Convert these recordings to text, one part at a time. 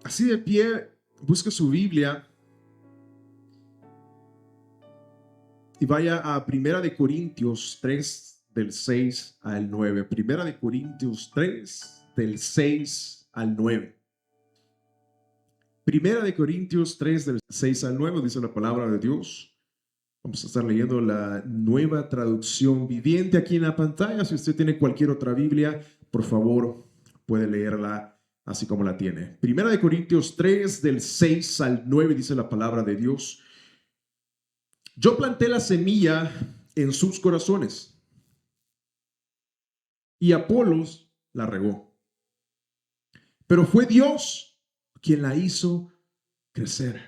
Así de pie, busque su Biblia y vaya a Primera de Corintios 3 del 6 al 9. Primera de Corintios 3 del 6 al 9. Primera de Corintios 3 del 6 al 9 dice la palabra de Dios. Vamos a estar leyendo la Nueva Traducción Viviente aquí en la pantalla. Si usted tiene cualquier otra Biblia, por favor, puede leerla así como la tiene. Primera de Corintios 3 del 6 al 9 dice la palabra de Dios. Yo planté la semilla en sus corazones y Apolos la regó. Pero fue Dios quien la hizo crecer.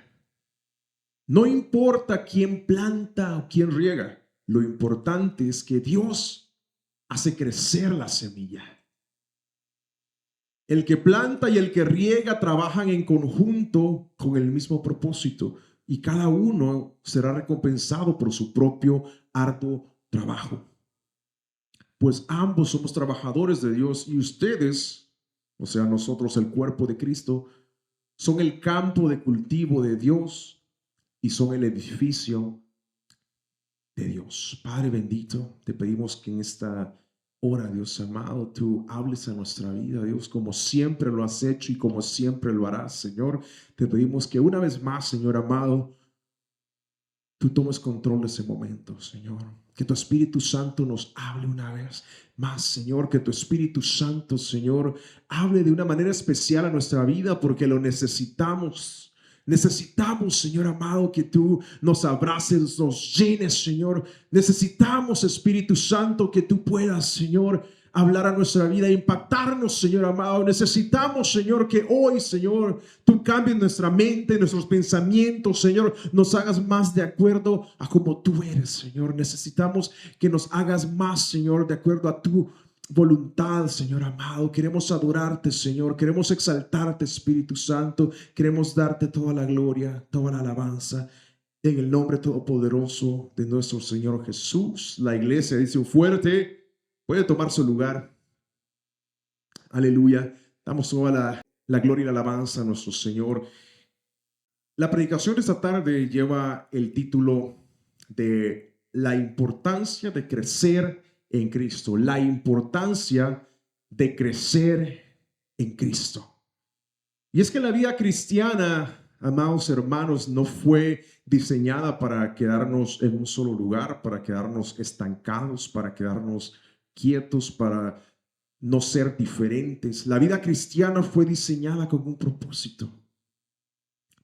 No importa quién planta o quién riega, lo importante es que Dios hace crecer la semilla. El que planta y el que riega trabajan en conjunto con el mismo propósito y cada uno será recompensado por su propio arduo trabajo. Pues ambos somos trabajadores de Dios y ustedes, o sea, nosotros el cuerpo de Cristo, son el campo de cultivo de Dios y son el edificio de Dios. Padre bendito, te pedimos que en esta hora, Dios amado, tú hables a nuestra vida, Dios, como siempre lo has hecho y como siempre lo harás, Señor. Te pedimos que una vez más, Señor amado, tú tomes control de ese momento, Señor. Que tu Espíritu Santo nos hable una vez más, Señor. Que tu Espíritu Santo, Señor, hable de una manera especial a nuestra vida porque lo necesitamos. Necesitamos, Señor amado, que tú nos abraces, nos llenes, Señor. Necesitamos, Espíritu Santo, que tú puedas, Señor, hablar a nuestra vida, impactarnos, Señor amado. Necesitamos, Señor, que hoy, Señor, tú cambies nuestra mente, nuestros pensamientos, Señor, nos hagas más de acuerdo a como tú eres, Señor. Necesitamos que nos hagas más, Señor, de acuerdo a tu voluntad, Señor amado. Queremos adorarte, Señor. Queremos exaltarte, Espíritu Santo. Queremos darte toda la gloria, toda la alabanza. En el nombre todopoderoso de nuestro Señor Jesús. La iglesia dice un fuerte. Puede tomar su lugar. Aleluya. Damos toda la gloria y la alabanza a nuestro Señor. La predicación de esta tarde lleva el título de la importancia de crecer en Cristo. La importancia de crecer en Cristo. Y es que la vida cristiana, amados hermanos, no fue diseñada para quedarnos en un solo lugar, para quedarnos estancados, para quedarnos quietos, para no ser diferentes. La vida cristiana fue diseñada con un propósito.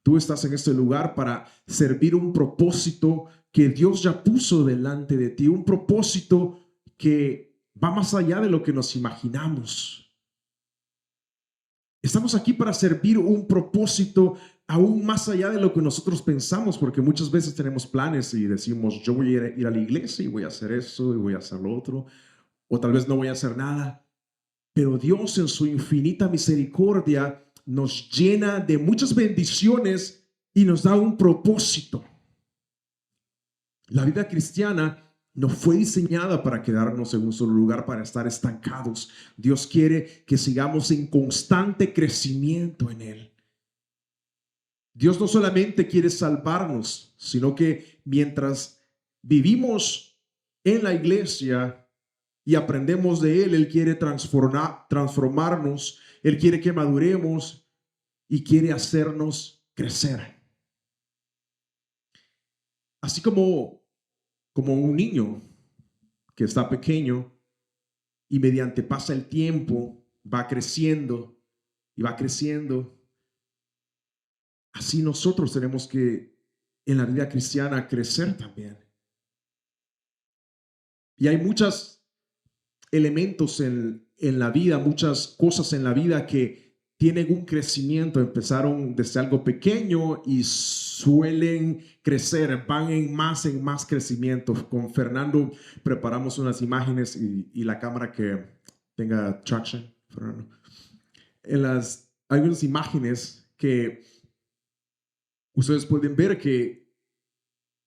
Tú estás en este lugar para servir un propósito que Dios ya puso delante de ti, un propósito que va más allá de lo que nos imaginamos. Estamos aquí para servir un propósito aún más allá de lo que nosotros pensamos, porque muchas veces tenemos planes y decimos, yo voy a ir a la iglesia y voy a hacer eso y voy a hacer lo otro, o tal vez no voy a hacer nada. Pero Dios en su infinita misericordia nos llena de muchas bendiciones y nos da un propósito. La vida cristiana no fue diseñada para quedarnos en un solo lugar, para estar estancados. Dios quiere que sigamos en constante crecimiento en Él. Dios no solamente quiere salvarnos, sino que mientras vivimos en la iglesia y aprendemos de Él, Él quiere transformarnos, Él quiere que maduremos y quiere hacernos crecer. Así como un niño que está pequeño y mediante pasa el tiempo va creciendo y va creciendo. Así nosotros tenemos que en la vida cristiana crecer también. Y hay muchos elementos en la vida, muchas cosas en la vida que tienen un crecimiento, empezaron desde algo pequeño y suelen crecer, van en más crecimiento. Con Fernando preparamos unas imágenes y la cámara que tenga traction, Fernando. Hay unas imágenes que ustedes pueden ver que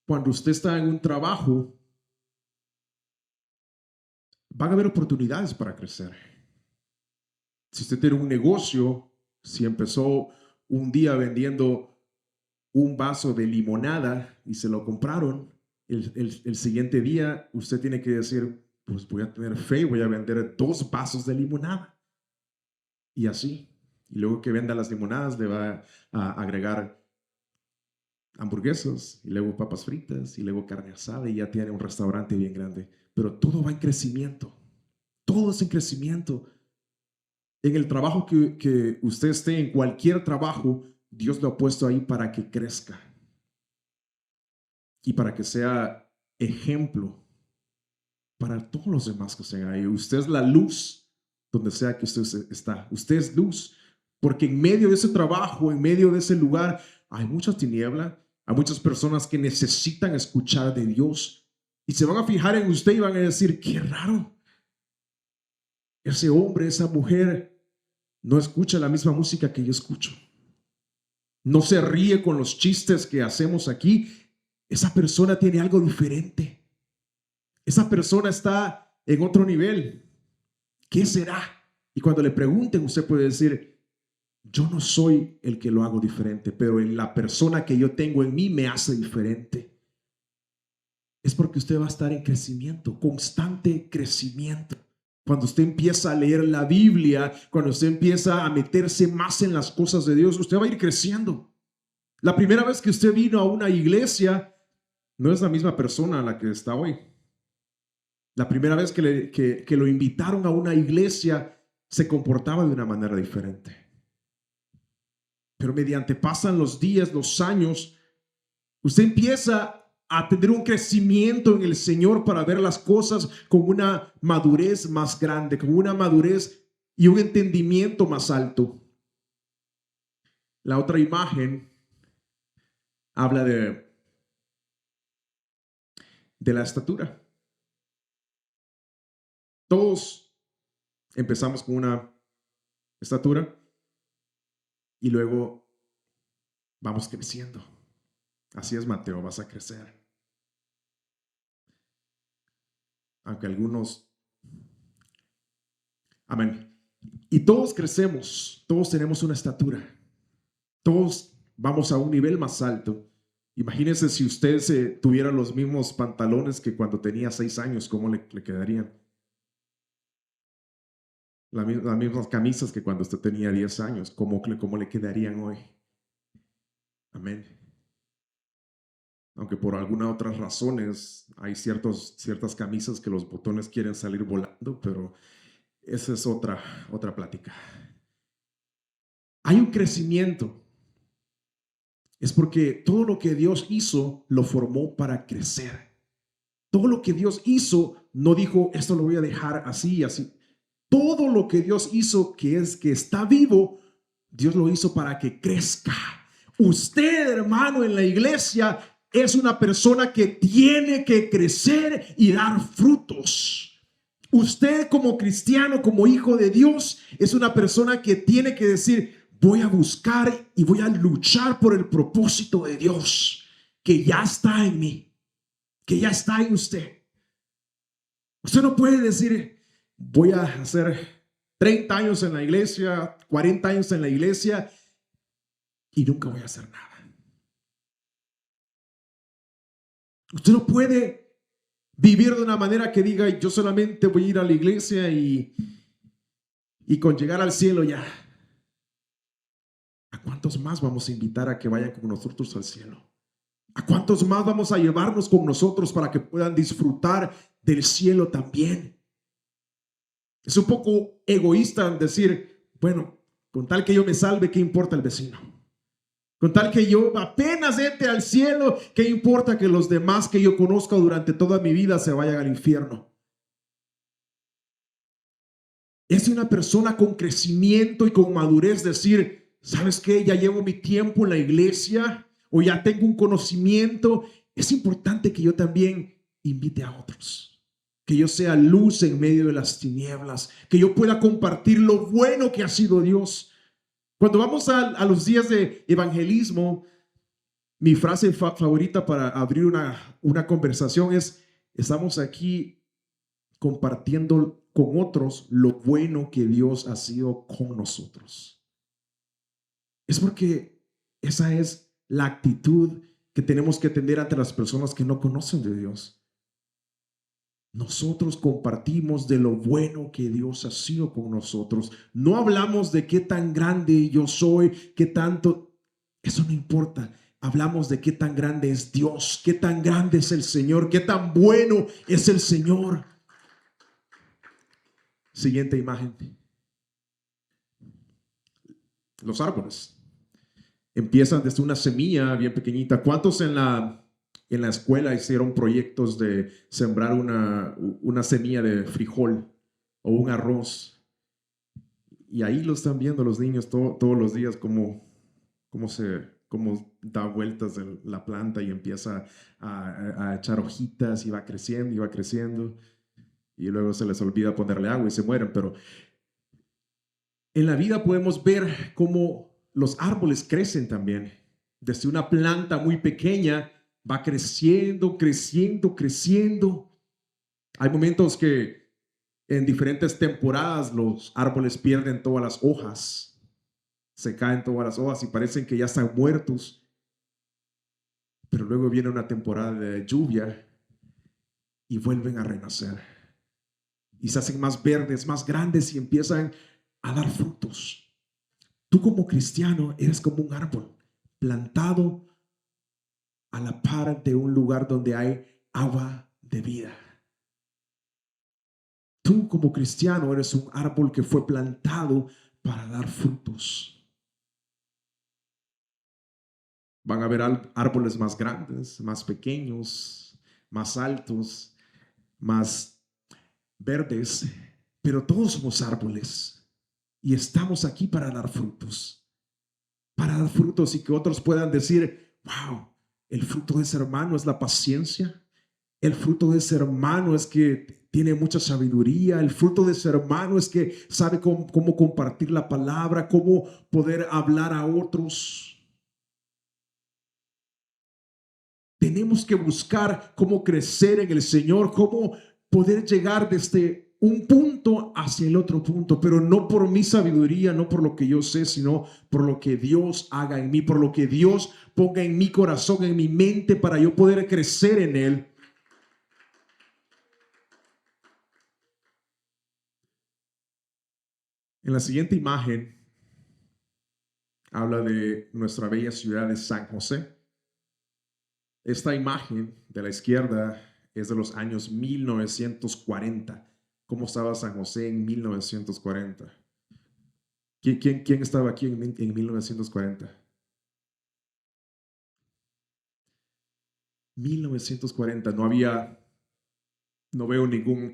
cuando usted está en un trabajo, van a haber oportunidades para crecer. Si usted tiene un negocio, si empezó un día vendiendo un vaso de limonada y se lo compraron, el siguiente día usted tiene que decir, pues voy a tener fe y voy a vender 2 vasos de limonada. Y así. Y luego que venda las limonadas le va a agregar hamburguesas y luego papas fritas y luego carne asada y ya tiene un restaurante bien grande. Pero todo va en crecimiento. Todo es en crecimiento. En el trabajo que usted esté, en cualquier trabajo, Dios lo ha puesto ahí para que crezca y para que sea ejemplo para todos los demás que estén ahí. Usted es la luz donde sea que usted está. Usted es luz, porque en medio de ese trabajo, en medio de ese lugar, hay mucha tiniebla, hay muchas personas que necesitan escuchar de Dios y se van a fijar en usted y van a decir, qué raro, ese hombre, esa mujer no escucha la misma música que yo escucho. No se ríe con los chistes que hacemos aquí. Esa persona tiene algo diferente. Esa persona está en otro nivel. ¿Qué será? Y cuando le pregunten, usted puede decir, yo no soy el que lo hago diferente, pero la persona que yo tengo en mí me hace diferente. Es porque usted va a estar en crecimiento, constante crecimiento. Cuando usted empieza a leer la Biblia, cuando usted empieza a meterse más en las cosas de Dios, usted va a ir creciendo. La primera vez que usted vino a una iglesia, no es la misma persona a la que está hoy. La primera vez que lo invitaron a una iglesia, se comportaba de una manera diferente. Pero mediante pasan los días, los años, usted empieza a tener un crecimiento en el Señor para ver las cosas con una madurez más grande, con una madurez y un entendimiento más alto. La otra imagen habla de la estatura. Todos empezamos con una estatura y luego vamos creciendo. Así es, Mateo, vas a crecer. Aunque algunos... Amén. Y todos crecemos, todos tenemos una estatura. Todos vamos a un nivel más alto. Imagínense si usted tuviera los mismos pantalones que cuando tenía 6 años, ¿cómo le quedarían? Las mismas camisas que cuando usted tenía 10 años, ¿cómo le quedarían hoy? Amén. Aunque por algunas otras razones hay ciertas camisas que los botones quieren salir volando, pero esa es otra plática. Hay un crecimiento. Es porque todo lo que Dios hizo lo formó para crecer. Todo lo que Dios hizo no dijo, esto lo voy a dejar así y así. Todo lo que Dios hizo, que está vivo, Dios lo hizo para que crezca. Usted, hermano, en la iglesia es una persona que tiene que crecer y dar frutos. Usted como cristiano, como hijo de Dios, es una persona que tiene que decir, voy a buscar y voy a luchar por el propósito de Dios que ya está en mí, que ya está en usted. Usted no puede decir, voy a hacer 30 años en la iglesia, 40 años en la iglesia y nunca voy a hacer nada. Usted no puede vivir de una manera que diga, yo solamente voy a ir a la iglesia y con llegar al cielo ya. ¿A cuántos más vamos a invitar a que vayan con nosotros al cielo? ¿A cuántos más vamos a llevarnos con nosotros para que puedan disfrutar del cielo también? Es un poco egoísta decir, bueno, con tal que yo me salve, ¿qué importa el vecino? Con tal que yo apenas entre al cielo, ¿qué importa que los demás que yo conozco durante toda mi vida se vayan al infierno? Es una persona con crecimiento y con madurez decir, ¿sabes qué? Ya llevo mi tiempo en la iglesia o ya tengo un conocimiento. Es importante que yo también invite a otros, que yo sea luz en medio de las tinieblas, que yo pueda compartir lo bueno que ha sido Dios. Cuando vamos a los días de evangelismo, mi frase favorita para abrir una conversación es, estamos aquí compartiendo con otros lo bueno que Dios ha sido con nosotros. Es porque esa es la actitud que tenemos que tener ante las personas que no conocen de Dios. Nosotros compartimos de lo bueno que Dios ha sido con nosotros. No hablamos de qué tan grande yo soy, qué tanto. Eso no importa. Hablamos de qué tan grande es Dios, qué tan grande es el Señor, qué tan bueno es el Señor. Siguiente imagen. Los árboles empiezan desde una semilla bien pequeñita. ¿Cuántos en la escuela hicieron proyectos de sembrar una semilla de frijol o un arroz? Y ahí lo están viendo los niños todos los días cómo da vueltas en la planta y empieza a echar hojitas y va creciendo y va creciendo. Y luego se les olvida ponerle agua y se mueren. Pero en la vida podemos ver cómo los árboles crecen también. Desde una planta muy pequeña va creciendo, creciendo, creciendo. Hay momentos que en diferentes temporadas los árboles pierden todas las hojas, se caen todas las hojas y parecen que ya están muertos. Pero luego viene una temporada de lluvia y vuelven a renacer. Y se hacen más verdes, más grandes y empiezan a dar frutos. Tú como cristiano eres como un árbol plantado a la par de un lugar donde hay agua de vida. Tú como cristiano eres un árbol que fue plantado para dar frutos. Van a haber árboles más grandes, más pequeños, más altos, más verdes, pero todos somos árboles y estamos aquí para dar frutos y que otros puedan decir, wow, el fruto de ese hermano es la paciencia, el fruto de ese hermano es que tiene mucha sabiduría, el fruto de ese hermano es que sabe cómo compartir la palabra, cómo poder hablar a otros. Tenemos que buscar cómo crecer en el Señor, cómo poder llegar desde un punto hacia el otro punto, pero no por mi sabiduría, no por lo que yo sé, sino por lo que Dios haga en mí, por lo que Dios ponga en mi corazón, en mi mente, para yo poder crecer en Él. En la siguiente imagen habla de nuestra bella ciudad de San José. Esta imagen de la izquierda es de los años 1940. ¿Cómo estaba San José en 1940? ¿Quién estaba aquí en 1940? 1940, no veo ningún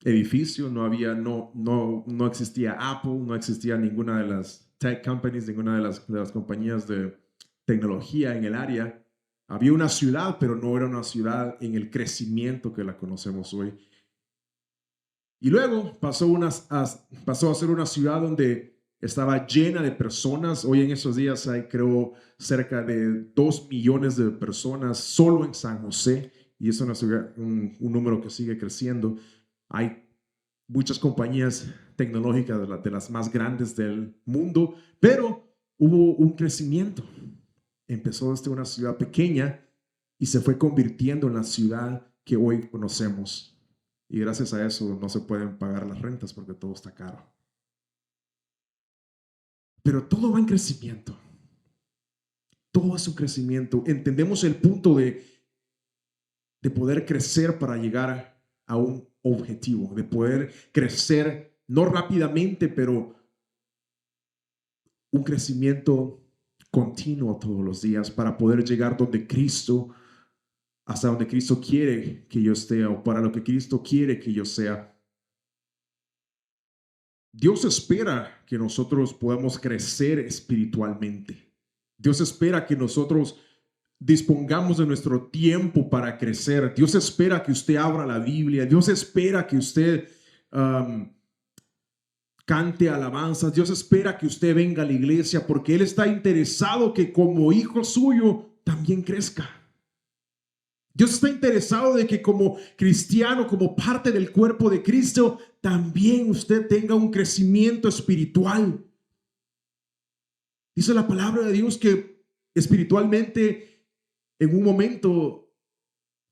edificio, no existía Apple, no existía ninguna de las tech companies, ninguna de las compañías de tecnología en el área. Había una ciudad, pero no era una ciudad en el crecimiento que la conocemos hoy. Y luego pasó a ser una ciudad donde estaba llena de personas. Hoy en esos días hay, creo, cerca de 2 millones de personas solo en San José. Y es un número que sigue creciendo. Hay muchas compañías tecnológicas de las más grandes del mundo, pero hubo un crecimiento. Empezó desde una ciudad pequeña y se fue convirtiendo en la ciudad que hoy conocemos. Y gracias a eso no se pueden pagar las rentas porque todo está caro. Pero todo va en crecimiento. Todo es un crecimiento. Entendemos el punto de poder crecer para llegar a un objetivo, de poder crecer no rápidamente, pero un crecimiento continuo todos los días para poder llegar donde Cristo, hasta donde Cristo quiere que yo esté o para lo que Cristo quiere que yo sea. Dios espera que nosotros podamos crecer espiritualmente. Dios espera que nosotros dispongamos de nuestro tiempo para crecer. Dios espera que usted abra la Biblia. Dios espera que usted cante alabanzas. Dios espera que usted venga a la iglesia porque Él está interesado que como hijo suyo también crezca. Dios está interesado de que como cristiano, como parte del cuerpo de Cristo, también usted tenga un crecimiento espiritual. Dice la palabra de Dios que espiritualmente en un momento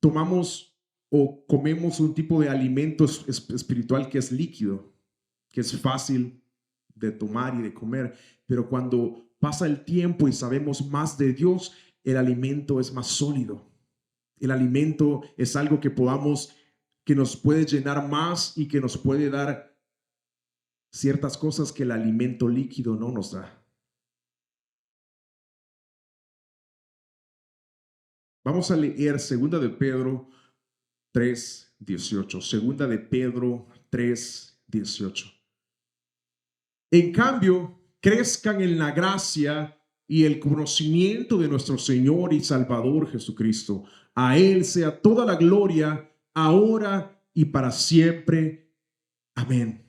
tomamos o comemos un tipo de alimento espiritual que es líquido, que es fácil de tomar y de comer, pero cuando pasa el tiempo y sabemos más de Dios, el alimento es más sólido. El alimento es algo que nos puede llenar más y que nos puede dar ciertas cosas que el alimento líquido no nos da. Vamos a leer 2 de Pedro 3:18. 2 de Pedro 3:18. En cambio, crezcan en la gracia y el conocimiento de nuestro Señor y Salvador Jesucristo. A Él sea toda la gloria, ahora y para siempre. Amén.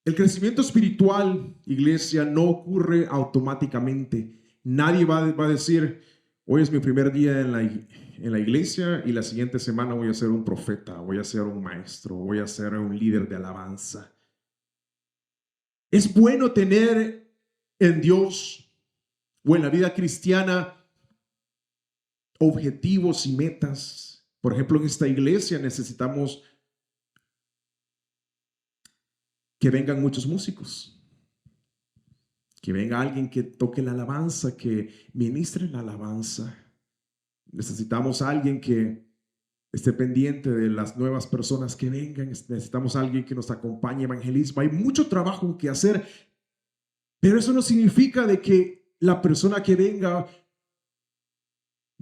El crecimiento espiritual, iglesia, no ocurre automáticamente. Nadie va a decir, hoy es mi primer día en la iglesia y la siguiente semana voy a ser un profeta, voy a ser un maestro, voy a ser un líder de alabanza. Es bueno tener en Dios o en la vida cristiana objetivos y metas. Por ejemplo, en esta iglesia necesitamos que vengan muchos músicos, que venga alguien que toque la alabanza, que ministre la alabanza. Necesitamos a alguien que esté pendiente de las nuevas personas que vengan. Necesitamos a alguien que nos acompañe en evangelismo. Hay mucho trabajo que hacer, pero eso no significa de que la persona que venga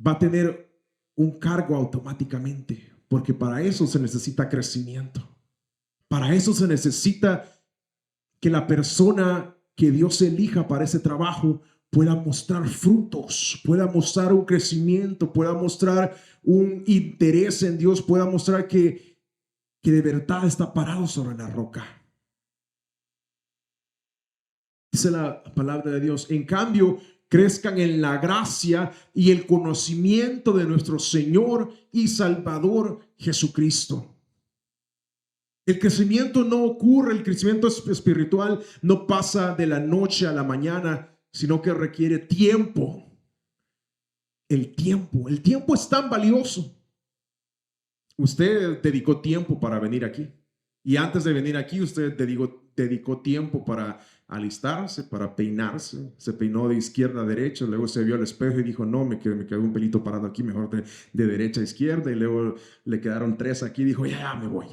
va a tener un cargo automáticamente, porque para eso se necesita crecimiento. Para eso se necesita que la persona que Dios elija para ese trabajo pueda mostrar frutos, pueda mostrar un crecimiento, pueda mostrar un interés en Dios, pueda mostrar que de verdad está parado sobre la roca. Dice la palabra de Dios. En cambio, crezcan en la gracia y el conocimiento de nuestro Señor y Salvador Jesucristo. El crecimiento no ocurre, el crecimiento espiritual no pasa de la noche a la mañana, sino que requiere tiempo. El tiempo es tan valioso. Usted dedicó tiempo para venir aquí. Y antes de venir aquí, usted dedicó tiempo para alistarse, para peinarse. Se peinó de izquierda a derecha, luego se vio al espejo y dijo, no, me quedó un pelito parado aquí, mejor de derecha a izquierda. Y luego le quedaron 3 aquí y dijo, ya me voy.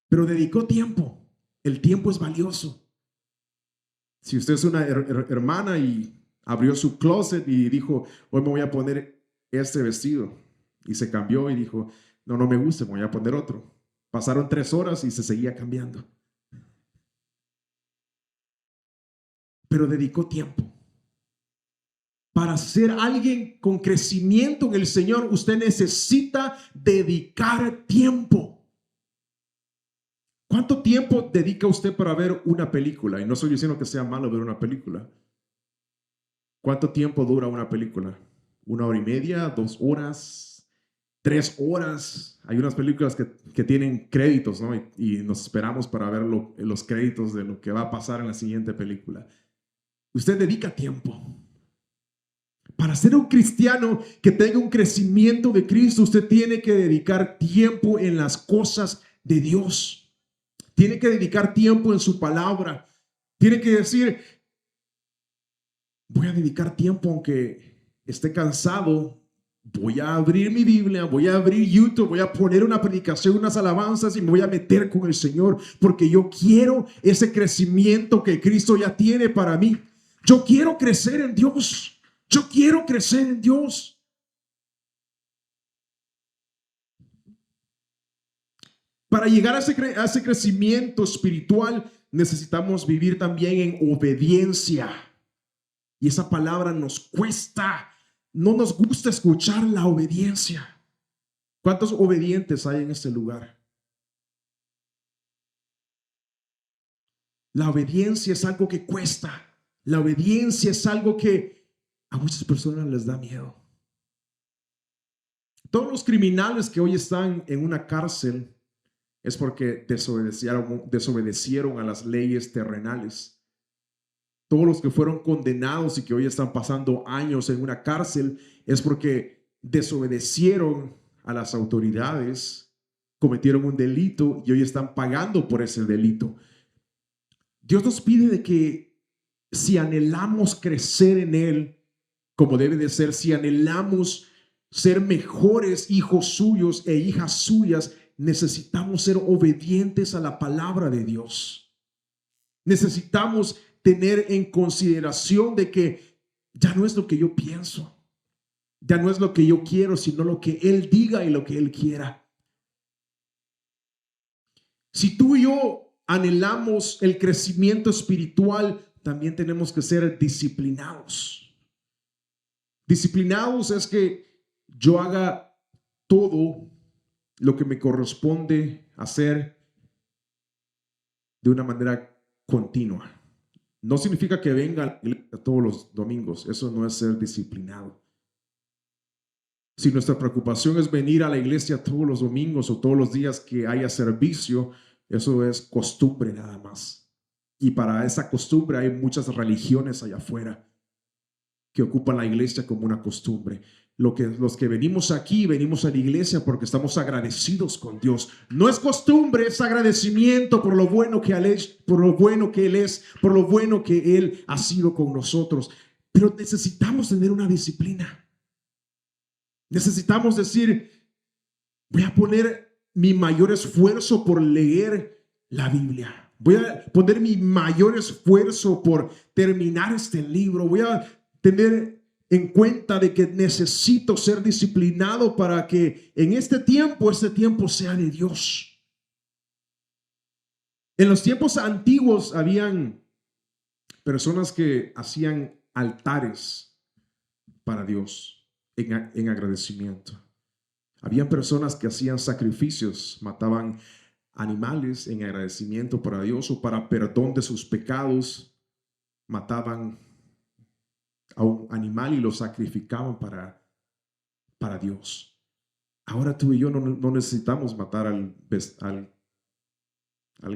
Pero dedicó tiempo. El tiempo es valioso. Si usted es una hermana y abrió su closet y dijo, hoy me voy a poner este vestido, y se cambió y dijo, no me gusta, me voy a poner otro. Pasaron 3 horas y se seguía cambiando. Pero dedicó tiempo. Para ser alguien con crecimiento en el Señor, usted necesita dedicar tiempo. ¿Cuánto tiempo dedica usted para ver una película? Y no estoy diciendo que sea malo ver una película. ¿Cuánto tiempo dura una película? 1 hora y media, 2 horas, 3 horas. Hay unas películas que tienen créditos, ¿no? Y nos esperamos para ver los créditos de lo que va a pasar en la siguiente película. Usted dedica tiempo. Para ser un cristiano que tenga un crecimiento de Cristo, usted tiene que dedicar tiempo en las cosas de Dios. Tiene que dedicar tiempo en su palabra. Tiene que decir, voy a dedicar tiempo aunque esté cansado. Voy a abrir mi Biblia, voy a abrir YouTube, voy a poner una predicación, unas alabanzas y me voy a meter con el Señor porque yo quiero ese crecimiento que Cristo ya tiene para mí. Yo quiero crecer en Dios. Yo quiero crecer en Dios. Para llegar a ese crecimiento espiritual necesitamos vivir también en obediencia. Y esa palabra nos cuesta. No nos gusta escuchar la obediencia. ¿Cuántos obedientes hay en este lugar? La obediencia es algo que cuesta. La obediencia es algo que a muchas personas les da miedo. Todos los criminales que hoy están en una cárcel es porque desobedecieron a las leyes terrenales. Todos los que fueron condenados y que hoy están pasando años en una cárcel es porque desobedecieron a las autoridades, cometieron un delito y hoy están pagando por ese delito. Dios nos pide de que si anhelamos crecer en Él, como debe de ser, si anhelamos ser mejores hijos suyos e hijas suyas, necesitamos ser obedientes a la palabra de Dios. Necesitamos tener en consideración de que ya no es lo que yo pienso, ya no es lo que yo quiero, sino lo que Él diga y lo que Él quiera. Si tú y yo anhelamos el crecimiento espiritual, también tenemos que ser disciplinados. Disciplinados es que yo haga todo lo que me corresponde hacer de una manera continua. No significa que venga a la iglesia todos los domingos. Eso no es ser disciplinado. Si nuestra preocupación es venir a la iglesia todos los domingos o todos los días que haya servicio, eso es costumbre nada más. Y para esa costumbre hay muchas religiones allá afuera que ocupan la iglesia como una costumbre. Los que venimos aquí, venimos a la iglesia porque estamos agradecidos con Dios. No es costumbre, es agradecimiento por lo bueno que Él es, por lo bueno que Él es, por lo bueno que Él ha sido con nosotros. Pero necesitamos tener una disciplina. Necesitamos decir, voy a poner mi mayor esfuerzo por leer la Biblia. Voy a poner mi mayor esfuerzo por terminar este libro. Voy a tener en cuenta de que necesito ser disciplinado para que en este tiempo sea de Dios. En los tiempos antiguos habían personas que hacían altares para Dios en agradecimiento. Habían personas que hacían sacrificios, mataban animales en agradecimiento para Dios o para perdón de sus pecados. Mataban a un animal y lo sacrificaban para Dios. Ahora tú y yo no necesitamos matar al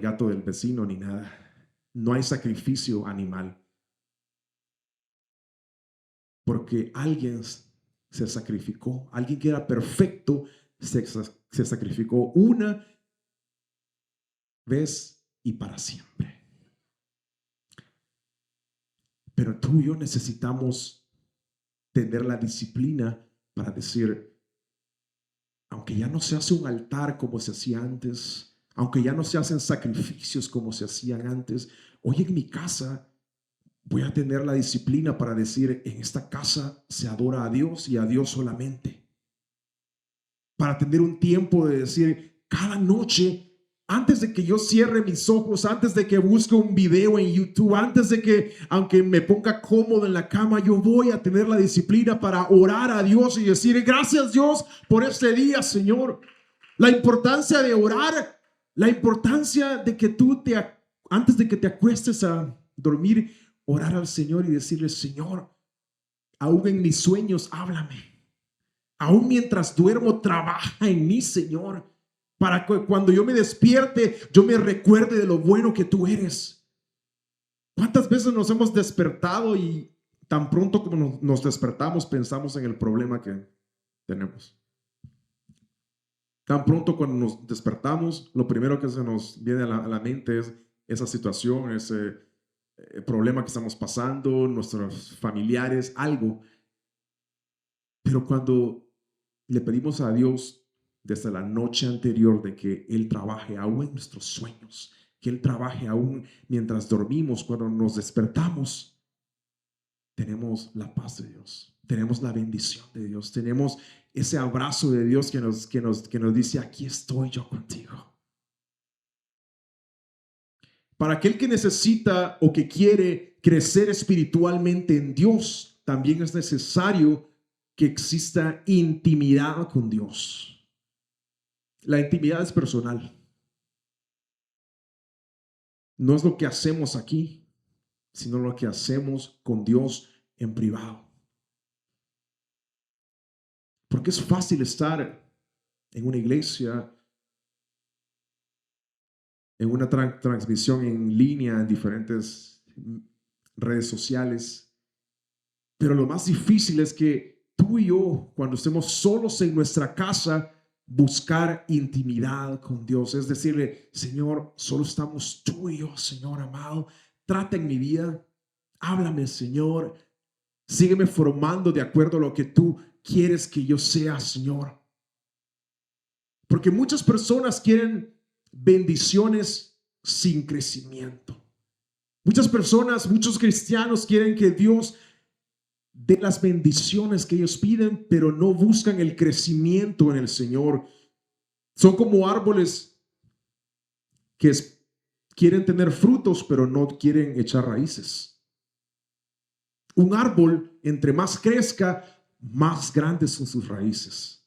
gato del vecino ni nada. No hay sacrificio animal. Porque alguien se sacrificó, alguien que era perfecto se sacrificó una vez y para siempre. Pero tú y yo necesitamos tener la disciplina para decir, aunque ya no se hace un altar como se hacía antes, aunque ya no se hacen sacrificios como se hacían antes, hoy en mi casa voy a tener la disciplina para decir, en esta casa se adora a Dios y a Dios solamente. Para tener un tiempo de decir, cada noche, antes de que yo cierre mis ojos, antes de que busque un video en YouTube, antes de que, aunque me ponga cómodo en la cama, yo voy a tener la disciplina para orar a Dios y decir, gracias Dios por este día, Señor. La importancia de orar, la importancia de que antes de que te acuestes a dormir, orar al Señor y decirle, Señor, aún en mis sueños, háblame. Aún mientras duermo, trabaja en mí, Señor, para que cuando yo me despierte, yo me recuerde de lo bueno que tú eres. ¿Cuántas veces nos hemos despertado y tan pronto como nos despertamos pensamos en el problema que tenemos? Tan pronto cuando nos despertamos, lo primero que se nos viene a la mente es esa situación, ese problema que estamos pasando, nuestros familiares, algo. Pero cuando le pedimos a Dios desde la noche anterior de que Él trabaje aún en nuestros sueños, que Él trabaje aún mientras dormimos, cuando nos despertamos, tenemos la paz de Dios, tenemos la bendición de Dios, tenemos ese abrazo de Dios que nos dice, aquí estoy yo contigo. Para aquel que necesita o que quiere crecer espiritualmente en Dios, también es necesario que exista intimidad con Dios. La intimidad es personal. No es lo que hacemos aquí, sino lo que hacemos con Dios en privado. Porque es fácil estar en una iglesia en una transmisión en línea en diferentes redes sociales. Pero lo más difícil es que tú y yo, cuando estemos solos en nuestra casa, buscar intimidad con Dios. Es decirle, Señor, solo estamos tú y yo, Señor amado. Trata en mi vida. Háblame, Señor. Sígueme formando de acuerdo a lo que tú quieres que yo sea, Señor. Porque muchas personas quieren bendiciones sin crecimiento. Muchas personas, muchos cristianos quieren que Dios dé las bendiciones que ellos piden, pero no buscan el crecimiento en el Señor. Son como árboles que quieren tener frutos, pero no quieren echar raíces. Un árbol, entre más crezca, más grandes son sus raíces.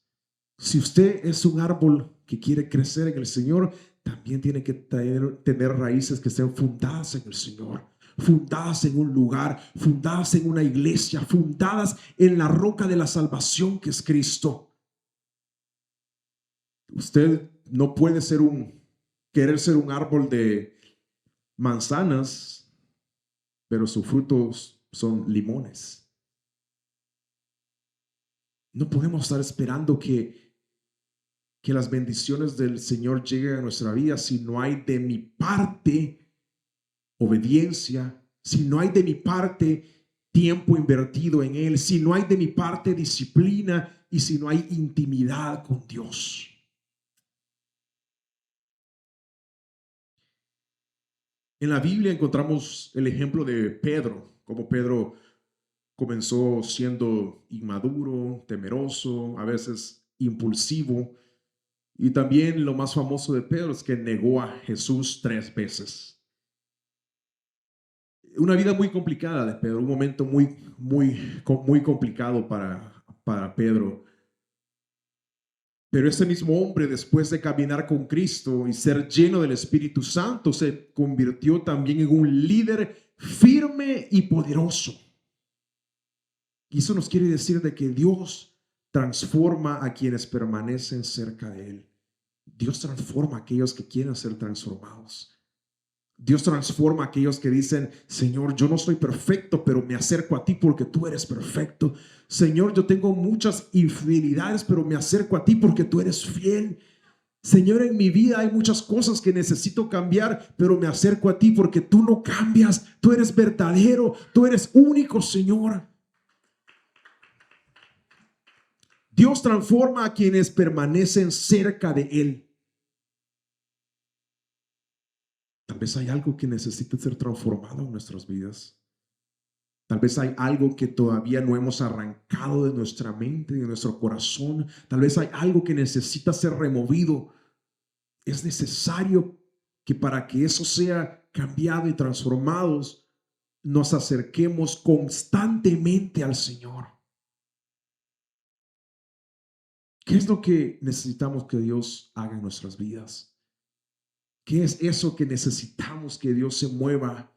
Si usted es un árbol que quiere crecer en el Señor, también tiene que tener raíces que estén fundadas en el Señor, fundadas en un lugar, fundadas en una iglesia, fundadas en la roca de la salvación que es Cristo. Usted no puede querer ser un árbol de manzanas, pero sus frutos son limones. No podemos estar esperando que las bendiciones del Señor lleguen a nuestra vida si no hay de mi parte obediencia, si no hay de mi parte tiempo invertido en Él, si no hay de mi parte disciplina y si no hay intimidad con Dios. En la Biblia encontramos el ejemplo de Pedro, como Pedro comenzó siendo inmaduro, temeroso, a veces impulsivo. Y también lo más famoso de Pedro es que negó a Jesús 3 veces. Una vida muy complicada de Pedro, un momento muy complicado para Pedro. Pero ese mismo hombre, después de caminar con Cristo y ser lleno del Espíritu Santo, se convirtió también en un líder firme y poderoso. Y eso nos quiere decir de que Dios transforma a quienes permanecen cerca de Él. Dios transforma a aquellos que quieren ser transformados. Dios transforma a aquellos que dicen, Señor, yo no soy perfecto, pero me acerco a ti porque tú eres perfecto. Señor, yo tengo muchas infidelidades, pero me acerco a ti porque tú eres fiel. Señor, en mi vida hay muchas cosas que necesito cambiar, pero me acerco a ti porque tú no cambias. Tú eres verdadero, tú eres único, Señor. Dios transforma a quienes permanecen cerca de Él. Tal vez hay algo que necesite ser transformado en nuestras vidas. Tal vez hay algo que todavía no hemos arrancado de nuestra mente, de nuestro corazón. Tal vez hay algo que necesita ser removido. Es necesario que para que eso sea cambiado y transformados, nos acerquemos constantemente al Señor. ¿Qué es lo que necesitamos que Dios haga en nuestras vidas? ¿Qué es eso que necesitamos que Dios se mueva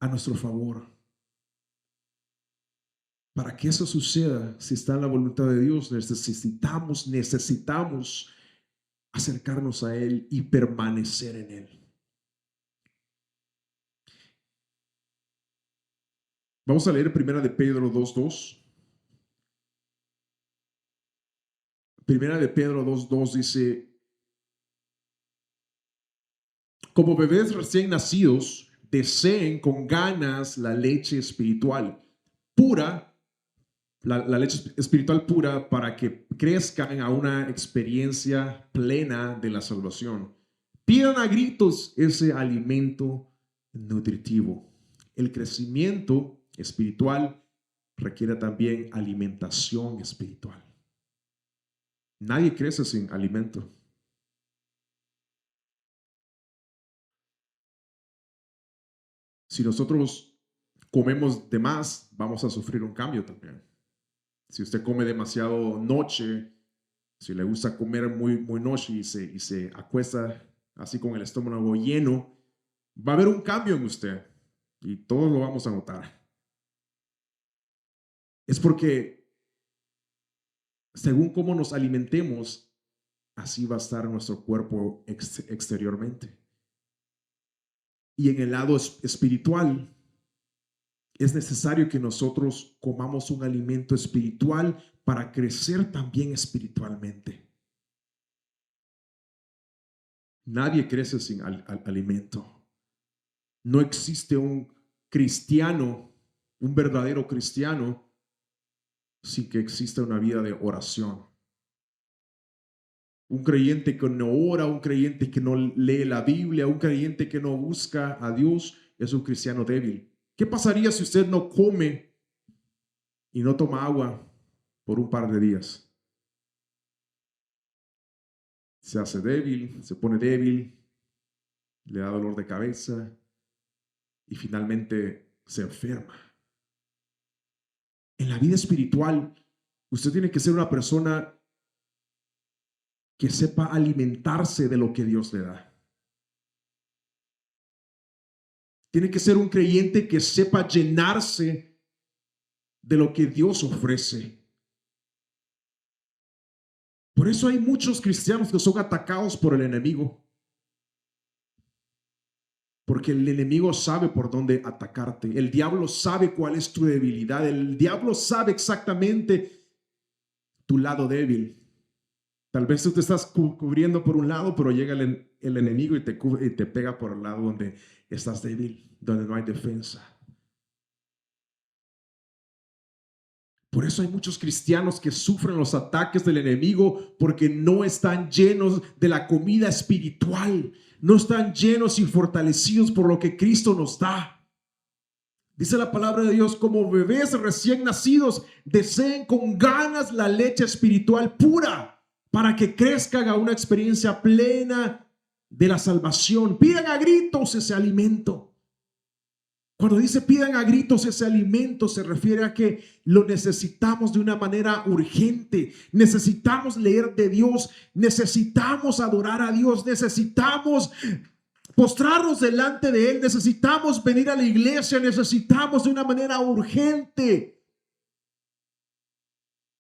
a nuestro favor? Para que eso suceda, si está en la voluntad de Dios, necesitamos acercarnos a Él y permanecer en Él. Vamos a leer Primera de Pedro 2:2. Primera de Pedro 2:2 dice, como bebés recién nacidos, deseen con ganas la leche espiritual pura, la leche espiritual pura para que crezcan a una experiencia plena de la salvación. Pidan a gritos ese alimento nutritivo. El crecimiento espiritual requiere también alimentación espiritual. Nadie crece sin alimento. Si nosotros comemos de más, vamos a sufrir un cambio también. Si usted come demasiado noche, si le gusta comer muy noche y se acuesta así con el estómago lleno, va a haber un cambio en usted y todos lo vamos a notar. Es porque según cómo nos alimentemos, así va a estar nuestro cuerpo exteriormente. Y en el lado espiritual, es necesario que nosotros comamos un alimento espiritual para crecer también espiritualmente. Nadie crece sin alimento. No existe un cristiano, un verdadero cristiano, sin que exista una vida de oración. Un creyente que no ora, un creyente que no lee la Biblia, un creyente que no busca a Dios, es un cristiano débil. ¿Qué pasaría si usted no come y no toma agua por un par de días? Se hace débil, se pone débil, le da dolor de cabeza y finalmente se enferma. En la vida espiritual, usted tiene que ser una persona que sepa alimentarse de lo que Dios le da. Tiene que ser un creyente que sepa llenarse de lo que Dios ofrece. Por eso hay muchos cristianos que son atacados por el enemigo. Porque el enemigo sabe por dónde atacarte. El diablo sabe cuál es tu debilidad. El diablo sabe exactamente tu lado débil. Tal vez tú te estás cubriendo por un lado, pero llega el enemigo y te cubre y te pega por el lado donde estás débil, donde no hay defensa. Por eso hay muchos cristianos que sufren los ataques del enemigo porque no están llenos de la comida espiritual, no están llenos y fortalecidos por lo que Cristo nos da. Dice la palabra de Dios, como bebés recién nacidos, deseen con ganas la leche espiritual pura para que crezcan a una experiencia plena de la salvación. Pidan a gritos ese alimento. Cuando dice pidan a gritos ese alimento, se refiere a que lo necesitamos de una manera urgente. Necesitamos leer de Dios, necesitamos adorar a Dios, necesitamos postrarnos delante de Él, necesitamos venir a la iglesia, necesitamos de una manera urgente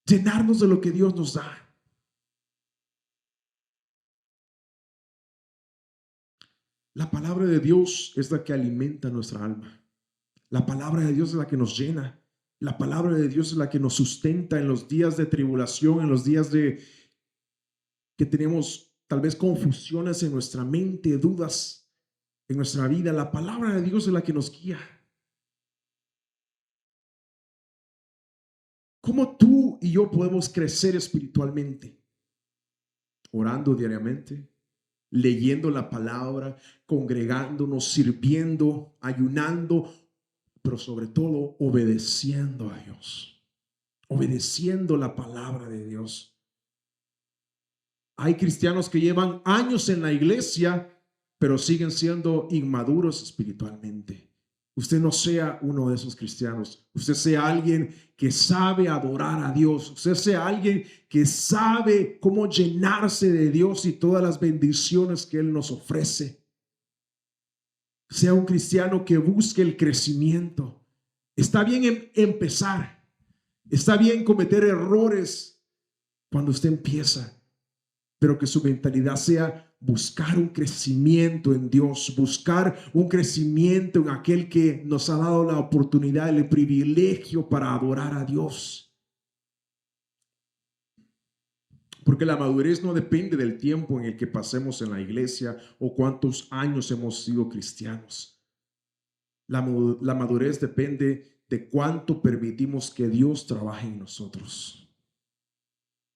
llenarnos de lo que Dios nos da. La palabra de Dios es la que alimenta nuestra alma. La palabra de Dios es la que nos llena. La palabra de Dios es la que nos sustenta en los días de tribulación, en los días de que tenemos tal vez confusiones en nuestra mente, dudas en nuestra vida. La palabra de Dios es la que nos guía. ¿Cómo tú y yo podemos crecer espiritualmente? Orando diariamente, leyendo la palabra, congregándonos, sirviendo, ayunando, pero sobre todo obedeciendo a Dios, obedeciendo la palabra de Dios. Hay cristianos que llevan años en la iglesia, pero siguen siendo inmaduros espiritualmente. Usted no sea uno de esos cristianos. Usted sea alguien que sabe adorar a Dios. Usted sea alguien que sabe cómo llenarse de Dios y todas las bendiciones que Él nos ofrece. Sea un cristiano que busque el crecimiento. Está bien empezar. Está bien cometer errores cuando usted empieza, pero que su mentalidad sea buscar un crecimiento en Dios, buscar un crecimiento en aquel que nos ha dado la oportunidad, el privilegio para adorar a Dios. Porque la madurez no depende del tiempo en el que pasemos en la iglesia o cuántos años hemos sido cristianos. La madurez depende de cuánto permitimos que Dios trabaje en nosotros.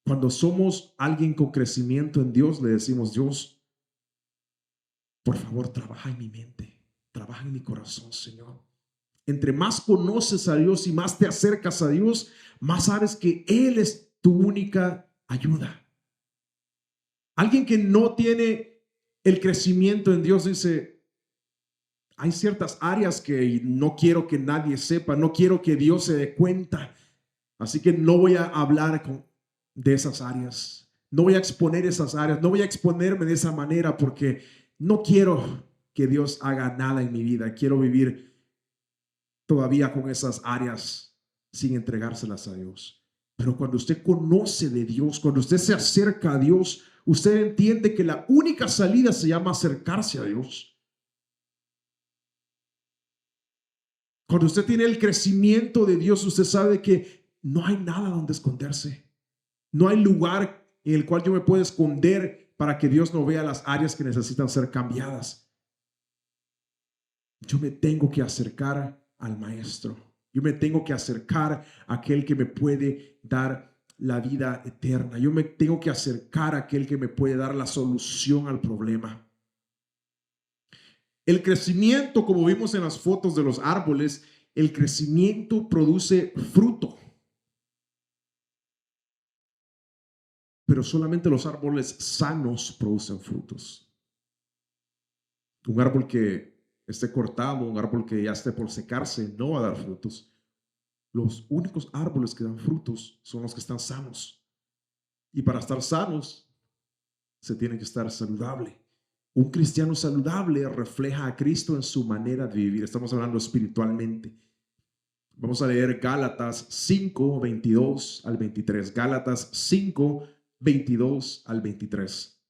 Cuando somos alguien con crecimiento en Dios, le decimos: Dios, por favor, trabaja en mi mente, trabaja en mi corazón, Señor. Entre más conoces a Dios y más te acercas a Dios, más sabes que Él es tu única ayuda. Alguien que no tiene el crecimiento en Dios dice: hay ciertas áreas que no quiero que nadie sepa, no quiero que Dios se dé cuenta, así que no voy a hablar de esas áreas, no voy a exponer esas áreas, no voy a exponerme de esa manera porque no quiero que Dios haga nada en mi vida. Quiero vivir todavía con esas áreas sin entregárselas a Dios. Pero cuando usted conoce de Dios, cuando usted se acerca a Dios, usted entiende que la única salida se llama acercarse a Dios. Cuando usted tiene el crecimiento de Dios, usted sabe que no hay nada donde esconderse. No hay lugar en el cual yo me pueda esconder para que Dios no vea las áreas que necesitan ser cambiadas. Yo me tengo que acercar al Maestro. Yo me tengo que acercar a aquel que me puede dar la vida eterna. Yo me tengo que acercar a aquel que me puede dar la solución al problema. El crecimiento, como vimos en las fotos de los árboles, el crecimiento produce fruto. Pero solamente los árboles sanos producen frutos. Un árbol que esté cortado, un árbol que ya esté por secarse, no va a dar frutos. Los únicos árboles que dan frutos son los que están sanos. Y para estar sanos, se tiene que estar saludable. Un cristiano saludable refleja a Cristo en su manera de vivir. Estamos hablando espiritualmente. Vamos a leer Gálatas 5, 22 al 23. Gálatas 5, 22 al 23.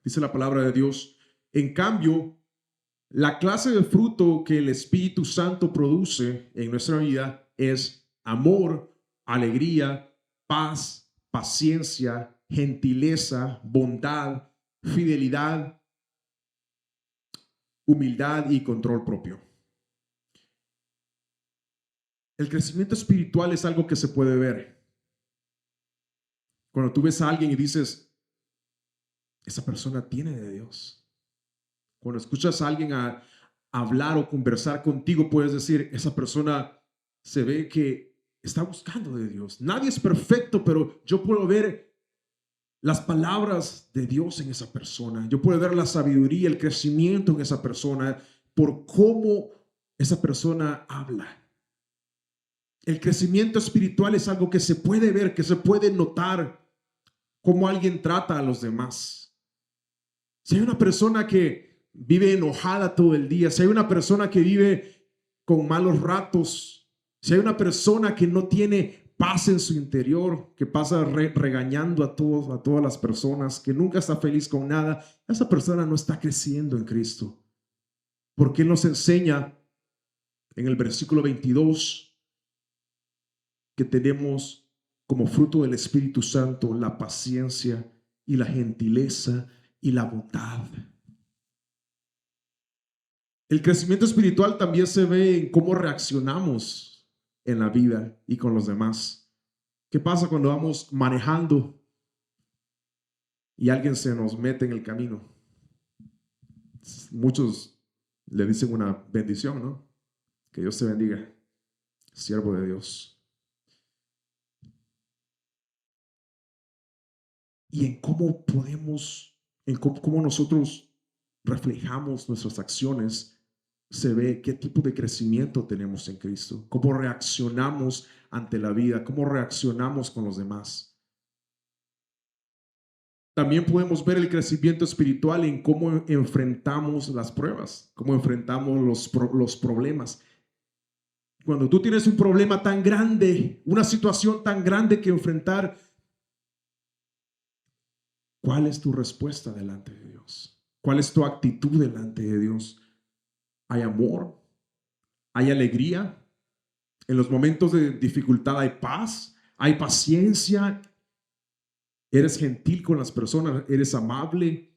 Dice la palabra de Dios: en cambio, la clase de fruto que el Espíritu Santo produce en nuestra vida es amor, alegría, paz, paciencia, gentileza, bondad, fidelidad, humildad y control propio. El crecimiento espiritual es algo que se puede ver. Cuando tú ves a alguien y dices, esa persona tiene de Dios. Cuando escuchas a alguien a hablar o conversar contigo, puedes decir, esa persona se ve que está buscando de Dios. Nadie es perfecto, pero yo puedo ver las palabras de Dios en esa persona. Yo puedo ver la sabiduría, el crecimiento en esa persona por cómo esa persona habla. El crecimiento espiritual es algo que se puede ver, que se puede notar cómo alguien trata a los demás. Si hay una persona que vive enojada todo el día, si hay una persona que vive con malos ratos, si hay una persona que no tiene paz en su interior, que pasa regañando a todas las personas, que nunca está feliz con nada, esa persona no está creciendo en Cristo. Porque Él nos enseña en el versículo 22 que tenemos como fruto del Espíritu Santo la paciencia y la gentileza y la bondad. El crecimiento espiritual también se ve en cómo reaccionamos en la vida y con los demás. ¿Qué pasa cuando vamos manejando y alguien se nos mete en el camino? Muchos le dicen una bendición, ¿no? Que Dios te bendiga, siervo de Dios. Y en cómo podemos, en cómo nosotros reflejamos nuestras acciones, se ve qué tipo de crecimiento tenemos en Cristo, cómo reaccionamos ante la vida, cómo reaccionamos con los demás. También podemos ver el crecimiento espiritual en cómo enfrentamos las pruebas, cómo enfrentamos los problemas. Cuando tú tienes un problema tan grande, una situación tan grande que enfrentar, ¿cuál es tu respuesta delante de Dios? ¿Cuál es tu actitud delante de Dios? ¿Hay amor? ¿Hay alegría? En los momentos de dificultad hay paz, hay paciencia. ¿Eres gentil con las personas? ¿Eres amable?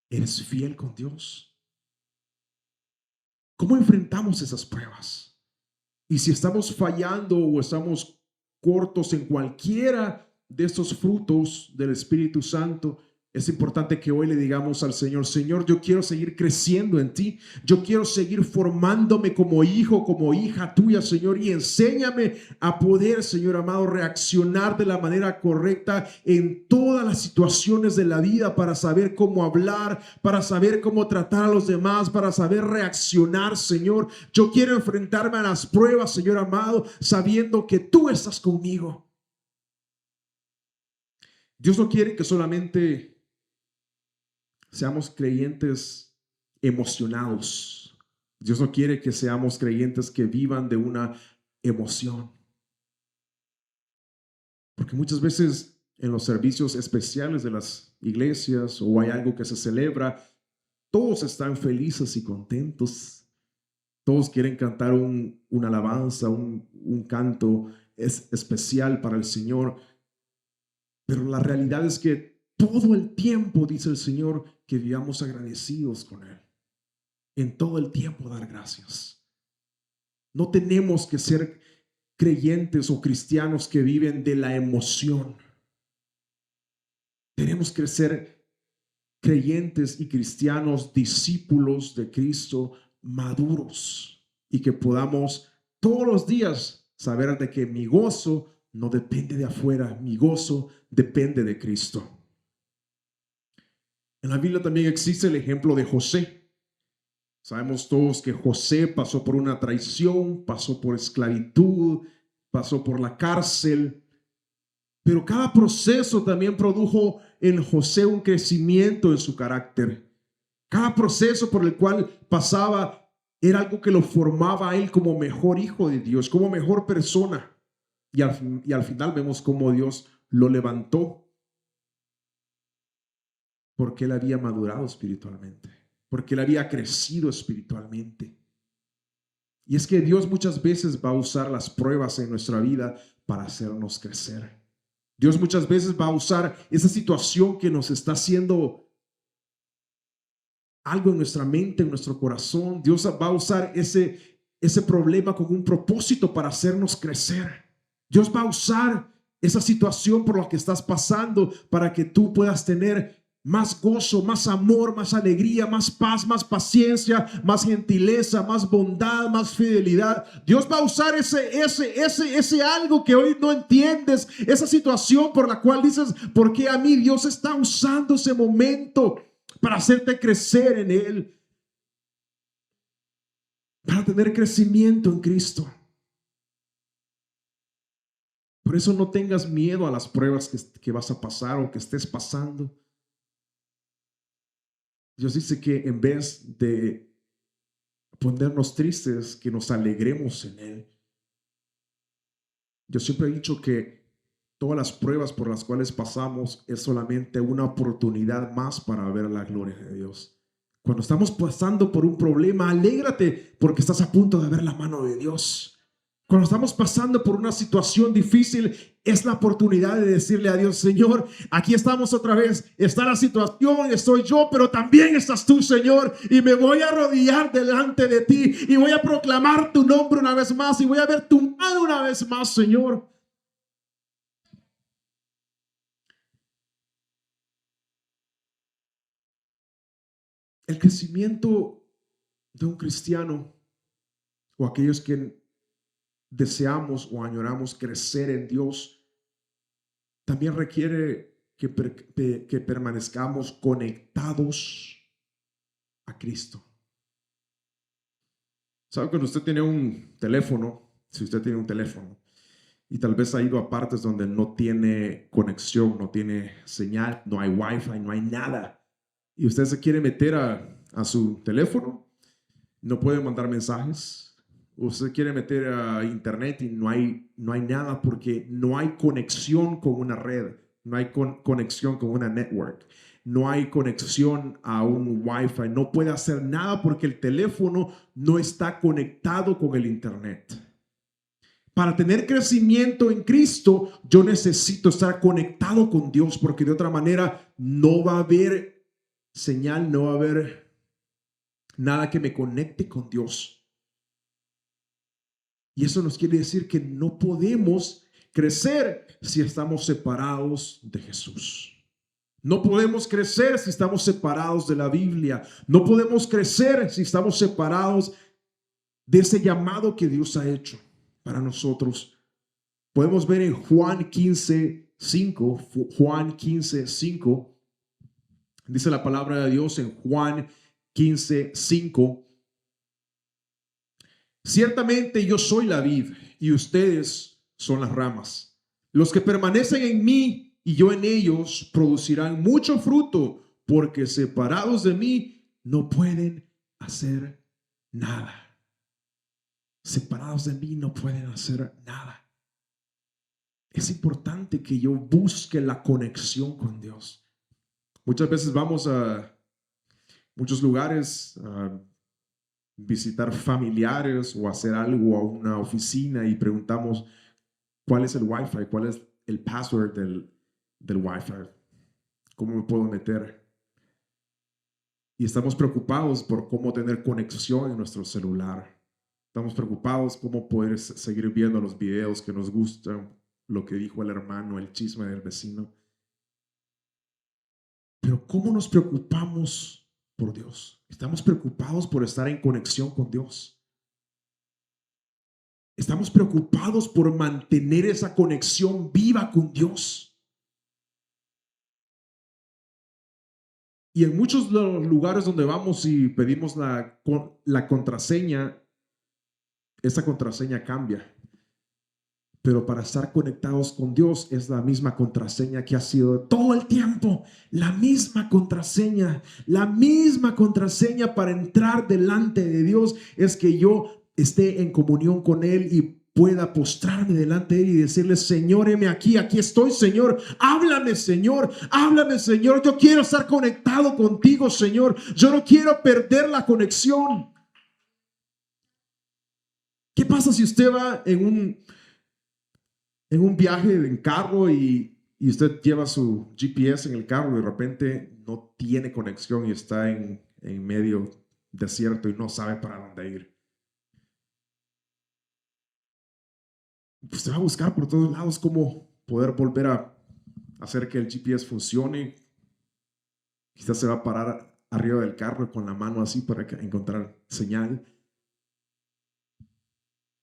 ¿Eres fiel con Dios? ¿Cómo enfrentamos esas pruebas? Y si estamos fallando o estamos cortos en cualquiera de estos frutos del Espíritu Santo, es importante que hoy le digamos al Señor: Señor, yo quiero seguir creciendo en ti. Yo quiero seguir formándome como hijo, como hija tuya, Señor. Y enséñame a poder, Señor amado, reaccionar de la manera correcta en todas las situaciones de la vida, para saber cómo hablar, para saber cómo tratar a los demás, para saber reaccionar, Señor. Yo quiero enfrentarme a las pruebas, Señor amado, sabiendo que tú estás conmigo. Dios no quiere que solamente seamos creyentes emocionados. Dios no quiere que seamos creyentes que vivan de una emoción. Porque muchas veces en los servicios especiales de las iglesias o hay algo que se celebra, todos están felices y contentos. Todos quieren cantar una alabanza, un canto especial para el Señor. Pero la realidad es que todo el tiempo, dice el Señor, que vivamos agradecidos con Él. En todo el tiempo dar gracias. No tenemos que ser creyentes o cristianos que viven de la emoción. Tenemos que ser creyentes y cristianos, discípulos de Cristo, maduros, y que podamos todos los días saber de que mi gozo no depende de afuera, mi gozo depende de Cristo. En la Biblia también existe el ejemplo de José. Sabemos todos que José pasó por una traición, pasó por esclavitud, pasó por la cárcel, pero cada proceso también produjo en José un crecimiento en su carácter. Cada proceso por el cual pasaba era algo que lo formaba a él como mejor hijo de Dios, como mejor persona. Y al final vemos cómo Dios lo levantó porque él había madurado espiritualmente, porque él había crecido espiritualmente. Y es que Dios muchas veces va a usar las pruebas en nuestra vida para hacernos crecer. Dios muchas veces va a usar esa situación que nos está haciendo algo en nuestra mente, en nuestro corazón. Dios va a usar ese problema con un propósito para hacernos crecer. Dios va a usar esa situación por la que estás pasando para que tú puedas tener más gozo, más amor, más alegría, más paz, más paciencia, más gentileza, más bondad, más fidelidad. Dios va a usar ese algo que hoy no entiendes, esa situación por la cual dices, ¿por qué a mí? Dios está usando ese momento para hacerte crecer en Él, para tener crecimiento en Cristo. Por eso no tengas miedo a las pruebas que vas a pasar o que estés pasando. Dios dice que en vez de ponernos tristes, que nos alegremos en Él. Yo siempre he dicho que todas las pruebas por las cuales pasamos es solamente una oportunidad más para ver la gloria de Dios. Cuando estamos pasando por un problema, alégrate porque estás a punto de ver la mano de Dios. Cuando estamos pasando por una situación difícil, es la oportunidad de decirle a Dios, Señor, aquí estamos otra vez, está la situación, estoy yo, pero también estás tú, Señor, y me voy a arrodillar delante de ti y voy a proclamar tu nombre una vez más y voy a ver tu mano una vez más, Señor. El crecimiento de un cristiano o aquellos que deseamos o añoramos crecer en Dios también requiere que permanezcamos conectados a Cristo. ¿Sabe cuando usted tiene un teléfono? Si usted tiene un teléfono y tal vez ha ido a partes donde no tiene conexión, no tiene señal, no hay wifi, no hay nada, y usted se quiere meter a su teléfono, no puede mandar mensajes. Usted quiere meter a internet y no hay nada porque no hay conexión con una red, no hay conexión con una network, no hay conexión a un wifi, no puede hacer nada porque el teléfono no está conectado con el internet. Para tener crecimiento en Cristo, yo necesito estar conectado con Dios porque de otra manera no va a haber señal, no va a haber nada que me conecte con Dios. Y eso nos quiere decir que no podemos crecer si estamos separados de Jesús. No podemos crecer si estamos separados de la Biblia. No podemos crecer si estamos separados de ese llamado que Dios ha hecho para nosotros. Podemos ver en Juan 15:5, Juan 15:5, dice la palabra de Dios en Juan 15:5. Ciertamente yo soy la vid y ustedes son las ramas. Los que permanecen en mí y yo en ellos producirán mucho fruto, porque separados de mí no pueden hacer nada. Separados de mí no pueden hacer nada. Es importante que yo busque la conexión con Dios. Muchas veces vamos a muchos lugares a visitar familiares o hacer algo a una oficina y preguntamos cuál es el Wi-Fi, cuál es el password del Wi-Fi, cómo me puedo meter. Y estamos preocupados por cómo tener conexión en nuestro celular. Estamos preocupados cómo poder seguir viendo los videos que nos gustan, lo que dijo el hermano, el chisme del vecino. Pero ¿cómo nos preocupamos por Dios? Estamos preocupados por estar en conexión con Dios. Estamos preocupados por mantener esa conexión viva con Dios. Y en muchos de los lugares donde vamos y pedimos la contraseña, esa contraseña cambia. Pero para estar conectados con Dios es la misma contraseña que ha sido todo el tiempo. La misma contraseña para entrar delante de Dios es que yo esté en comunión con Él y pueda postrarme delante de Él y decirle: Señor, heme aquí, aquí estoy, Señor. Háblame, Señor. Háblame, Señor. Yo quiero estar conectado contigo, Señor. Yo no quiero perder la conexión. ¿Qué pasa si usted va en un viaje en carro y usted lleva su GPS en el carro y de repente no tiene conexión y está en medio desierto y no sabe para dónde ir? Usted va a buscar por todos lados cómo poder volver a hacer que el GPS funcione. Quizás se va a parar arriba del carro con la mano así para encontrar señal.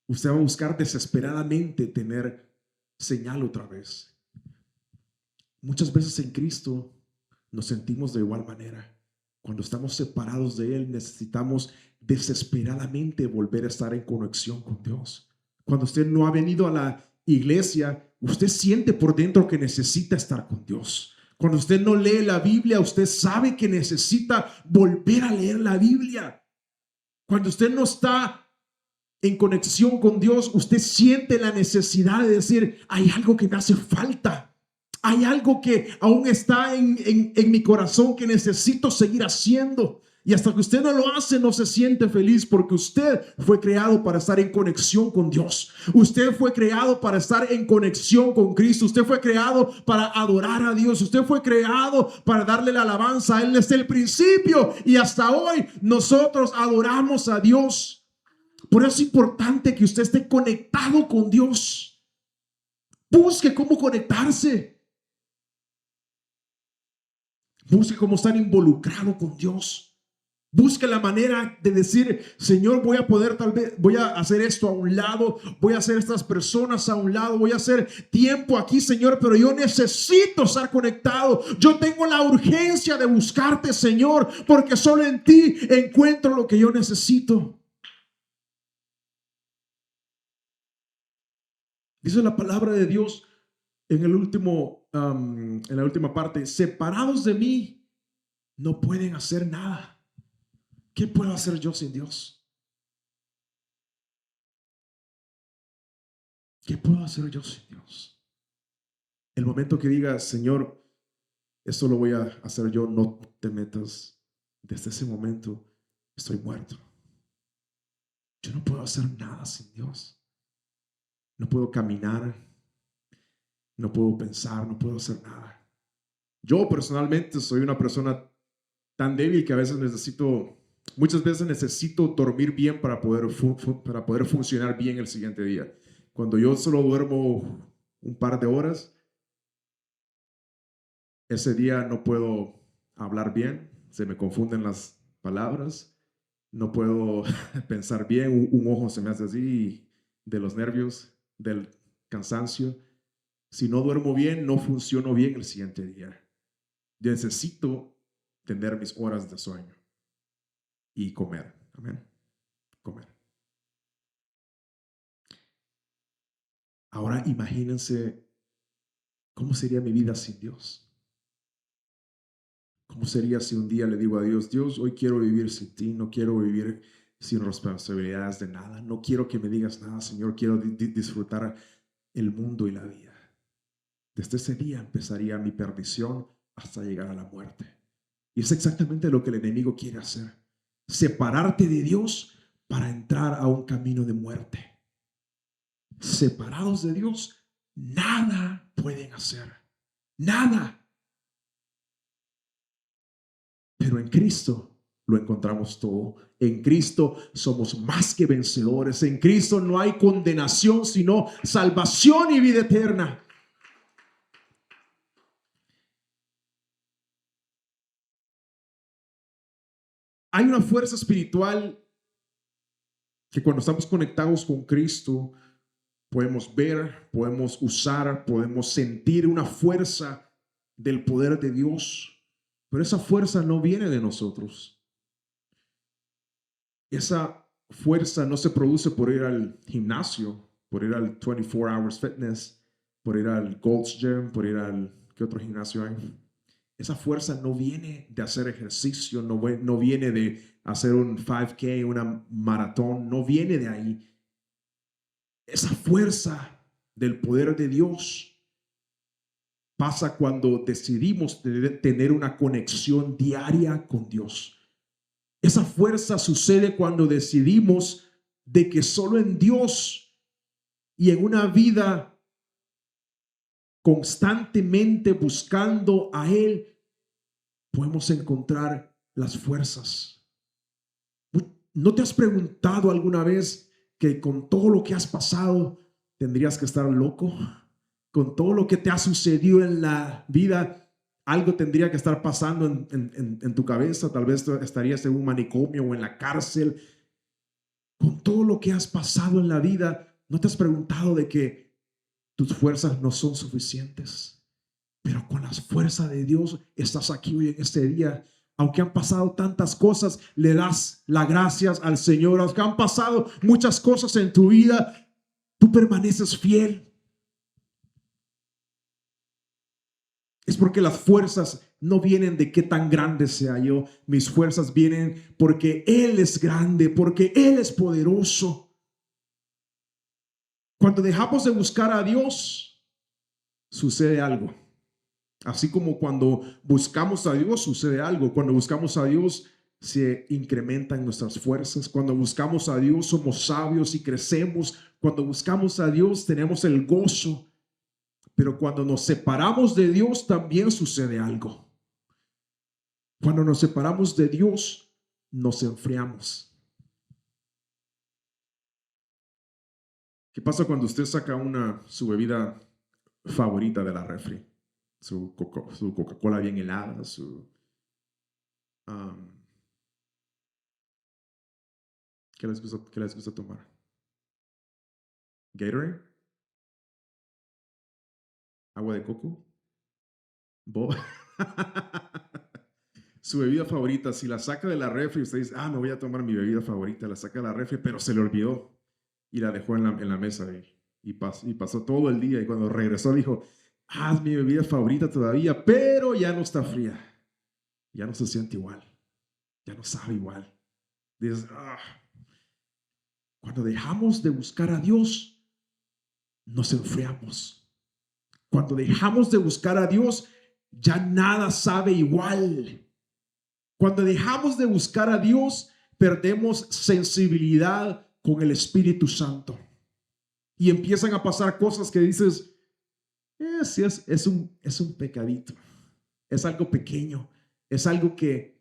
Usted va a buscar desesperadamente tener señal otra vez. Muchas veces en Cristo nos sentimos de igual manera. Cuando estamos separados de Él, necesitamos desesperadamente volver a estar en conexión con Dios. Cuando usted no ha venido a la iglesia, usted siente por dentro que necesita estar con Dios. Cuando usted no lee la Biblia, usted sabe que necesita volver a leer la Biblia. Cuando usted no está en conexión con Dios, usted siente la necesidad de decir: hay algo que me hace falta. Hay algo que aún está en mi corazón que necesito seguir haciendo. Y hasta que usted no lo hace, no se siente feliz, porque usted fue creado para estar en conexión con Dios. Usted fue creado para estar en conexión con Cristo. Usted fue creado para adorar a Dios. Usted fue creado para darle la alabanza a Él desde el principio. Y hasta hoy nosotros adoramos a Dios. Por eso es importante que usted esté conectado con Dios. Busque cómo conectarse. Busque cómo estar involucrado con Dios. Busque la manera de decir: Señor, voy a poder, tal vez voy a hacer esto a un lado, voy a hacer estas personas a un lado, voy a hacer tiempo aquí, Señor, pero yo necesito estar conectado. Yo tengo la urgencia de buscarte, Señor, porque solo en ti encuentro lo que yo necesito. Dice la palabra de Dios en en la última parte: separados de mí no pueden hacer nada. ¿Qué puedo hacer yo sin Dios? ¿Qué puedo hacer yo sin Dios? El momento que diga: Señor, esto lo voy a hacer yo, no te metas. Desde ese momento estoy muerto. Yo no puedo hacer nada sin Dios. No puedo caminar, no puedo pensar, no puedo hacer nada. Yo personalmente soy una persona tan débil que a veces muchas veces necesito dormir bien para poder funcionar bien el siguiente día. Cuando yo solo duermo un par de horas, ese día no puedo hablar bien, se me confunden las palabras, no puedo pensar bien, un ojo se me hace así de los nervios, del cansancio. Si no duermo bien, no funciono bien el siguiente día. Yo necesito tener mis horas de sueño y comer. Amén. Comer. Ahora imagínense cómo sería mi vida sin Dios. ¿Cómo sería si un día le digo a Dios: Dios, hoy quiero vivir sin ti, no quiero vivir sin responsabilidades de nada, no quiero que me digas nada, Señor, quiero disfrutar el mundo y la vida? Desde ese día empezaría mi perdición hasta llegar a la muerte. Y es exactamente lo que el enemigo quiere hacer. Separarte de Dios para entrar a un camino de muerte. Separados de Dios, nada pueden hacer. Nada. Pero en Cristo lo encontramos todo. En Cristo somos más que vencedores. En Cristo no hay condenación, sino salvación y vida eterna. Hay una fuerza espiritual que cuando estamos conectados con Cristo podemos ver, podemos usar, podemos sentir una fuerza del poder de Dios. Pero esa fuerza no viene de nosotros. Esa fuerza no se produce por ir al gimnasio, por ir al 24 Hours Fitness, por ir al Gold's Gym, por ir al... ¿Qué otro gimnasio hay? Esa fuerza no viene de hacer ejercicio, no viene de hacer un 5K, una maratón, no viene de ahí. Esa fuerza del poder de Dios pasa cuando decidimos tener una conexión diaria con Dios. Esa fuerza sucede cuando decidimos de que solo en Dios y en una vida constantemente buscando a Él, podemos encontrar las fuerzas. ¿No te has preguntado alguna vez que con todo lo que has pasado tendrías que estar loco? Con todo lo que te ha sucedido en la vida, algo tendría que estar pasando en tu cabeza. Tal vez estarías en un manicomio o en la cárcel. Con todo lo que has pasado en la vida, ¿no te has preguntado de que tus fuerzas no son suficientes? Pero con las fuerzas de Dios estás aquí hoy en este día. Aunque han pasado tantas cosas, le das las gracias al Señor. Aunque han pasado muchas cosas en tu vida, tú permaneces fiel. Es porque las fuerzas no vienen de qué tan grande sea yo. Mis fuerzas vienen porque Él es grande, porque Él es poderoso. Cuando dejamos de buscar a Dios, sucede algo. Así como cuando buscamos a Dios, sucede algo. Cuando buscamos a Dios, se incrementan nuestras fuerzas. Cuando buscamos a Dios, somos sabios y crecemos. Cuando buscamos a Dios, tenemos el gozo. Pero cuando nos separamos de Dios, también sucede algo. Cuando nos separamos de Dios, nos enfriamos. ¿Qué pasa cuando usted saca su bebida favorita de la refri? Su Coca-Cola bien helada, ¿qué les gusta tomar? ¿Gatorade? ¿Agua de coco? Su bebida favorita, si la saca de la refri, usted dice, me voy a tomar mi bebida favorita, la saca de la refri, pero se le olvidó y la dejó en la mesa y pasó todo el día, y cuando regresó dijo, es mi bebida favorita todavía, pero ya no está fría, ya no se siente igual, ya no sabe igual. Dices, Cuando dejamos de buscar a Dios, nos enfriamos. Cuando dejamos de buscar a Dios, ya nada sabe igual. Cuando dejamos de buscar a Dios, perdemos sensibilidad con el Espíritu Santo. Y empiezan a pasar cosas que dices, sí, es un pecadito. Es algo pequeño. Es algo que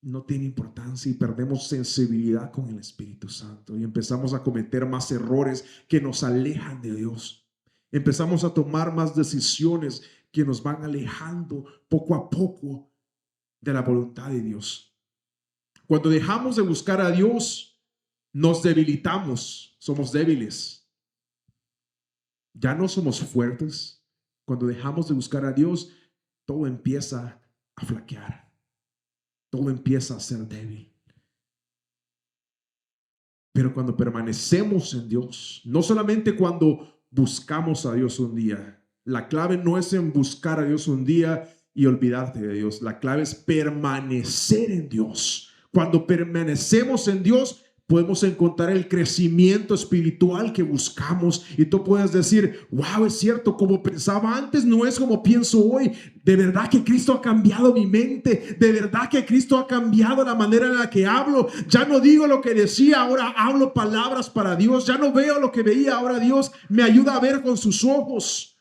no tiene importancia y perdemos sensibilidad con el Espíritu Santo. Y empezamos a cometer más errores que nos alejan de Dios. Empezamos a tomar más decisiones que nos van alejando poco a poco de la voluntad de Dios. Cuando dejamos de buscar a Dios, nos debilitamos, somos débiles. Ya no somos fuertes. Cuando dejamos de buscar a Dios, todo empieza a flaquear. Todo empieza a ser débil. Pero cuando permanecemos en Dios, no solamente cuando buscamos a Dios un día, la clave no es en buscar a Dios un día y olvidarte de Dios. La clave es permanecer en Dios. Cuando permanecemos en Dios, podemos encontrar el crecimiento espiritual que buscamos. Y tú puedes decir, wow, es cierto, como pensaba antes no es como pienso hoy. De verdad que Cristo ha cambiado mi mente. De verdad que Cristo ha cambiado la manera en la que hablo. Ya no digo lo que decía, ahora hablo palabras para Dios. Ya no veo lo que veía, ahora Dios me ayuda a ver con sus ojos.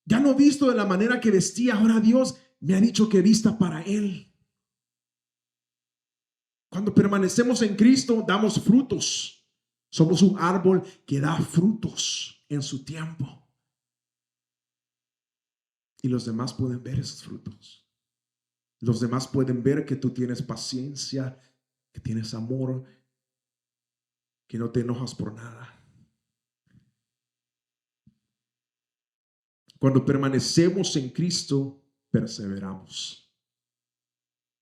Ya no visto de la manera que vestía, ahora Dios me ha dicho que vista para Él. Cuando permanecemos en Cristo, damos frutos. Somos un árbol que da frutos en su tiempo. Y los demás pueden ver esos frutos. Los demás pueden ver que tú tienes paciencia, que tienes amor, que no te enojas por nada. Cuando permanecemos en Cristo, perseveramos.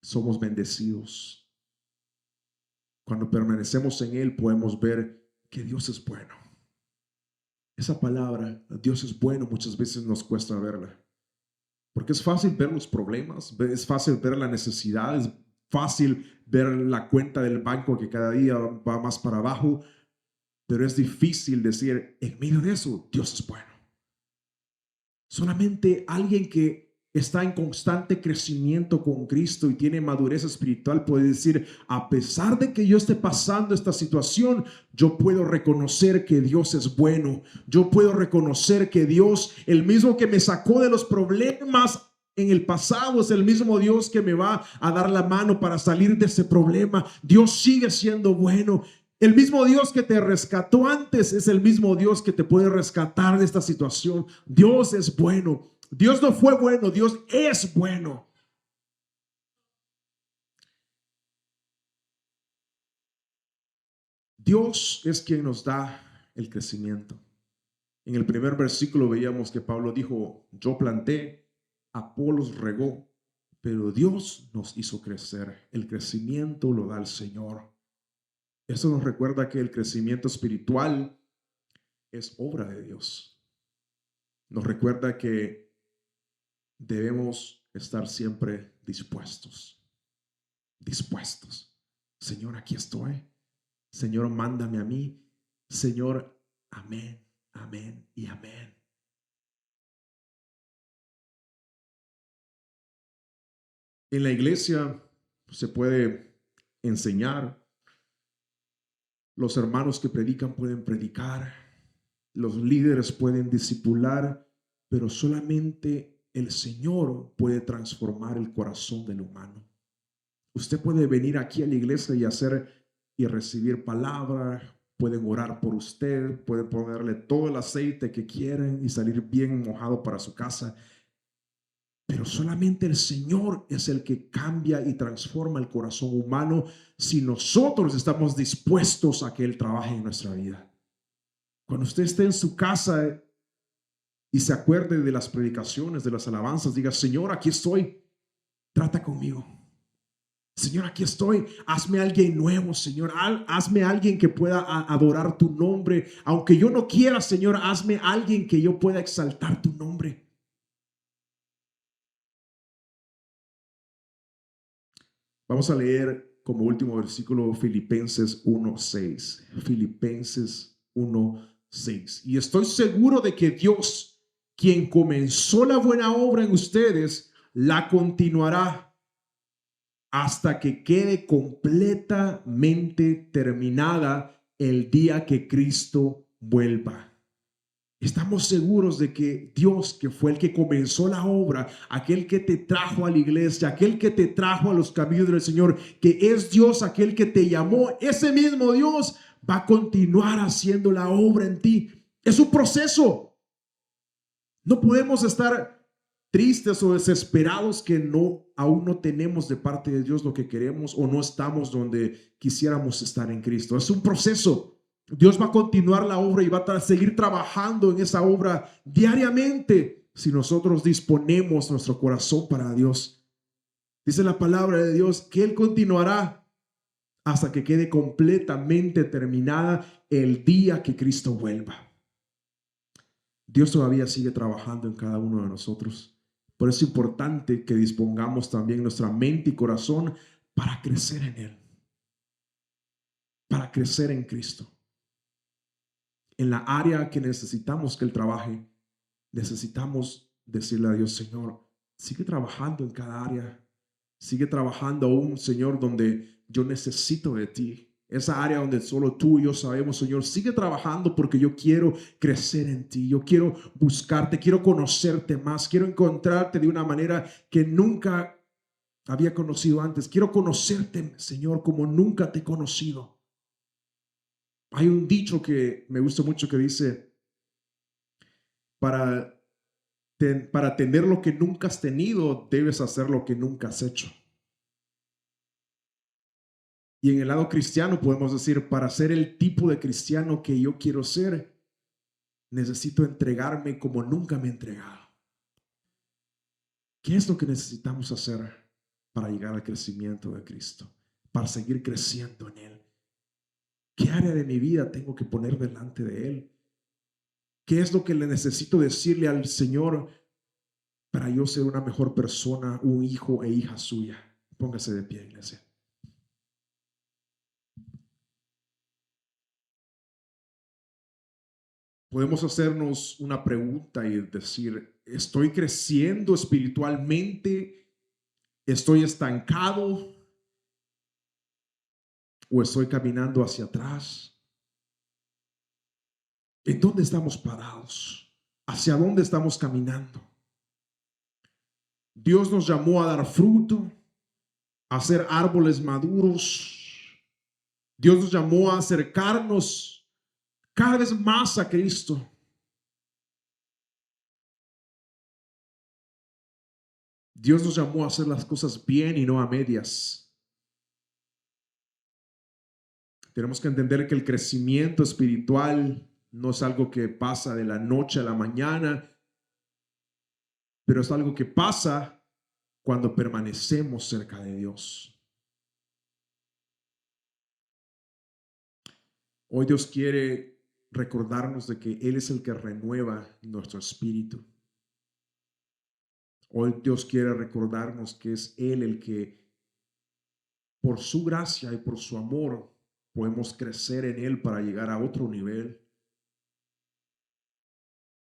Somos bendecidos. Cuando permanecemos en Él, podemos ver que Dios es bueno. Esa palabra, Dios es bueno, muchas veces nos cuesta verla. Porque es fácil ver los problemas, es fácil ver la necesidad, es fácil ver la cuenta del banco que cada día va más para abajo, pero es difícil decir, en medio de eso, Dios es bueno. Solamente alguien que está en constante crecimiento con Cristo y tiene madurez espiritual puede decir, a pesar de que yo esté pasando esta situación, yo puedo reconocer que Dios es bueno. Yo puedo reconocer que Dios, el mismo que me sacó de los problemas en el pasado, es el mismo Dios que me va a dar la mano para salir de ese problema. Dios sigue siendo bueno. El mismo Dios que te rescató antes es el mismo Dios que te puede rescatar de esta situación. Dios es bueno. Dios no fue bueno, Dios es bueno. Dios es quien nos da el crecimiento. En el primer versículo veíamos que Pablo dijo, yo planté, Apolos regó, pero Dios nos hizo crecer. El crecimiento lo da el Señor. Eso nos recuerda que el crecimiento espiritual es obra de Dios. Nos recuerda que debemos estar siempre dispuestos. Señor, aquí estoy. Señor, mándame a mí. Señor, amén, amén y amén. En la iglesia se puede enseñar. Los hermanos que predican pueden predicar. Los líderes pueden discipular, pero solamente el Señor puede transformar el corazón del humano. Usted puede venir aquí a la iglesia y hacer y recibir palabra, pueden orar por usted, pueden ponerle todo el aceite que quieren y salir bien mojado para su casa. Pero solamente el Señor es el que cambia y transforma el corazón humano si nosotros estamos dispuestos a que Él trabaje en nuestra vida. Cuando usted esté en su casa y se acuerde de las predicaciones, de las alabanzas, diga, Señor, aquí estoy, trata conmigo. Señor, aquí estoy, hazme alguien nuevo, Señor, hazme alguien que pueda adorar tu nombre. Aunque yo no quiera, Señor, hazme alguien que yo pueda exaltar tu nombre. Vamos a leer como último versículo Filipenses 1:6. Filipenses 1:6. Y estoy seguro de que Dios, quien comenzó la buena obra en ustedes, la continuará hasta que quede completamente terminada el día que Cristo vuelva. Estamos seguros de que Dios, que fue el que comenzó la obra, aquel que te trajo a la iglesia, aquel que te trajo a los caminos del Señor, que es Dios aquel que te llamó, ese mismo Dios va a continuar haciendo la obra en ti. Es un proceso. No podemos estar tristes o desesperados que aún no tenemos de parte de Dios lo que queremos o no estamos donde quisiéramos estar en Cristo. Es un proceso. Dios va a continuar la obra y va a seguir trabajando en esa obra diariamente si nosotros disponemos nuestro corazón para Dios. Dice la palabra de Dios que Él continuará hasta que quede completamente terminada el día que Cristo vuelva. Dios todavía sigue trabajando en cada uno de nosotros. Por eso es importante que dispongamos también nuestra mente y corazón para crecer en Él. para crecer en Cristo. En la área que necesitamos que Él trabaje, necesitamos decirle a Dios, Señor, sigue trabajando en cada área. Sigue trabajando aún, Señor, donde yo necesito de ti. Esa área donde solo tú y yo sabemos, Señor, sigue trabajando porque yo quiero crecer en ti. Yo quiero buscarte, quiero conocerte más. Quiero encontrarte de una manera que nunca había conocido antes. Quiero conocerte, Señor, como nunca te he conocido. Hay un dicho que me gusta mucho que dice, para tener lo que nunca has tenido, debes hacer lo que nunca has hecho. Y en el lado cristiano podemos decir, para ser el tipo de cristiano que yo quiero ser, necesito entregarme como nunca me he entregado. ¿Qué es lo que necesitamos hacer para llegar al crecimiento de Cristo? Para seguir creciendo en Él. ¿Qué área de mi vida tengo que poner delante de Él? ¿Qué es lo que le necesito decirle al Señor para yo ser una mejor persona, un hijo e hija suya? Póngase de pie, iglesia. Podemos hacernos una pregunta y decir, ¿estoy creciendo espiritualmente? ¿Estoy estancado? ¿O estoy caminando hacia atrás? ¿En dónde estamos parados? ¿Hacia dónde estamos caminando? Dios nos llamó a dar fruto, a ser árboles maduros. Dios nos llamó a acercarnos cada vez más a Cristo. Dios nos llamó a hacer las cosas bien y no a medias. Tenemos que entender que el crecimiento espiritual no es algo que pasa de la noche a la mañana, pero es algo que pasa cuando permanecemos cerca de Dios. Hoy Dios quiere recordarnos de que Él es el que renueva nuestro espíritu. Hoy Dios quiere recordarnos que es Él el que, por su gracia y por su amor, podemos crecer en Él para llegar a otro nivel.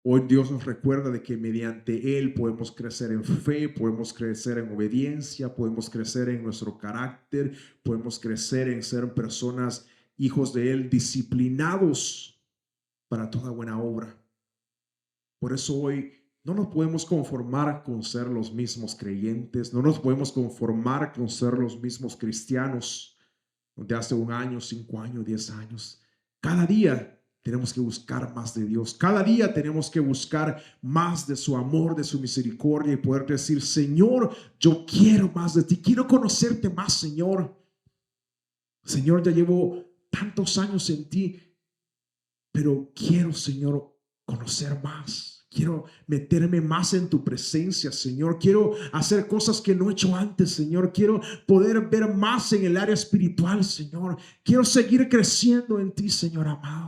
Hoy Dios nos recuerda de que mediante Él podemos crecer en fe, podemos crecer en obediencia, podemos crecer en nuestro carácter, podemos crecer en ser personas, hijos de Él, disciplinados para toda buena obra. Por eso hoy no nos podemos conformar con ser los mismos creyentes, no nos podemos conformar con ser los mismos cristianos de hace 1 año, 5 años, 10 años. Cada día tenemos que buscar más de Dios. Cada día tenemos que buscar más de su amor, de su misericordia y poder decir, Señor, yo quiero más de ti. Quiero conocerte más, Señor. Señor, ya llevo tantos años en ti, pero quiero, Señor, conocer más. Quiero meterme más en tu presencia, Señor. Quiero hacer cosas que no he hecho antes, Señor. Quiero poder ver más en el área espiritual, Señor. Quiero seguir creciendo en ti, Señor amado.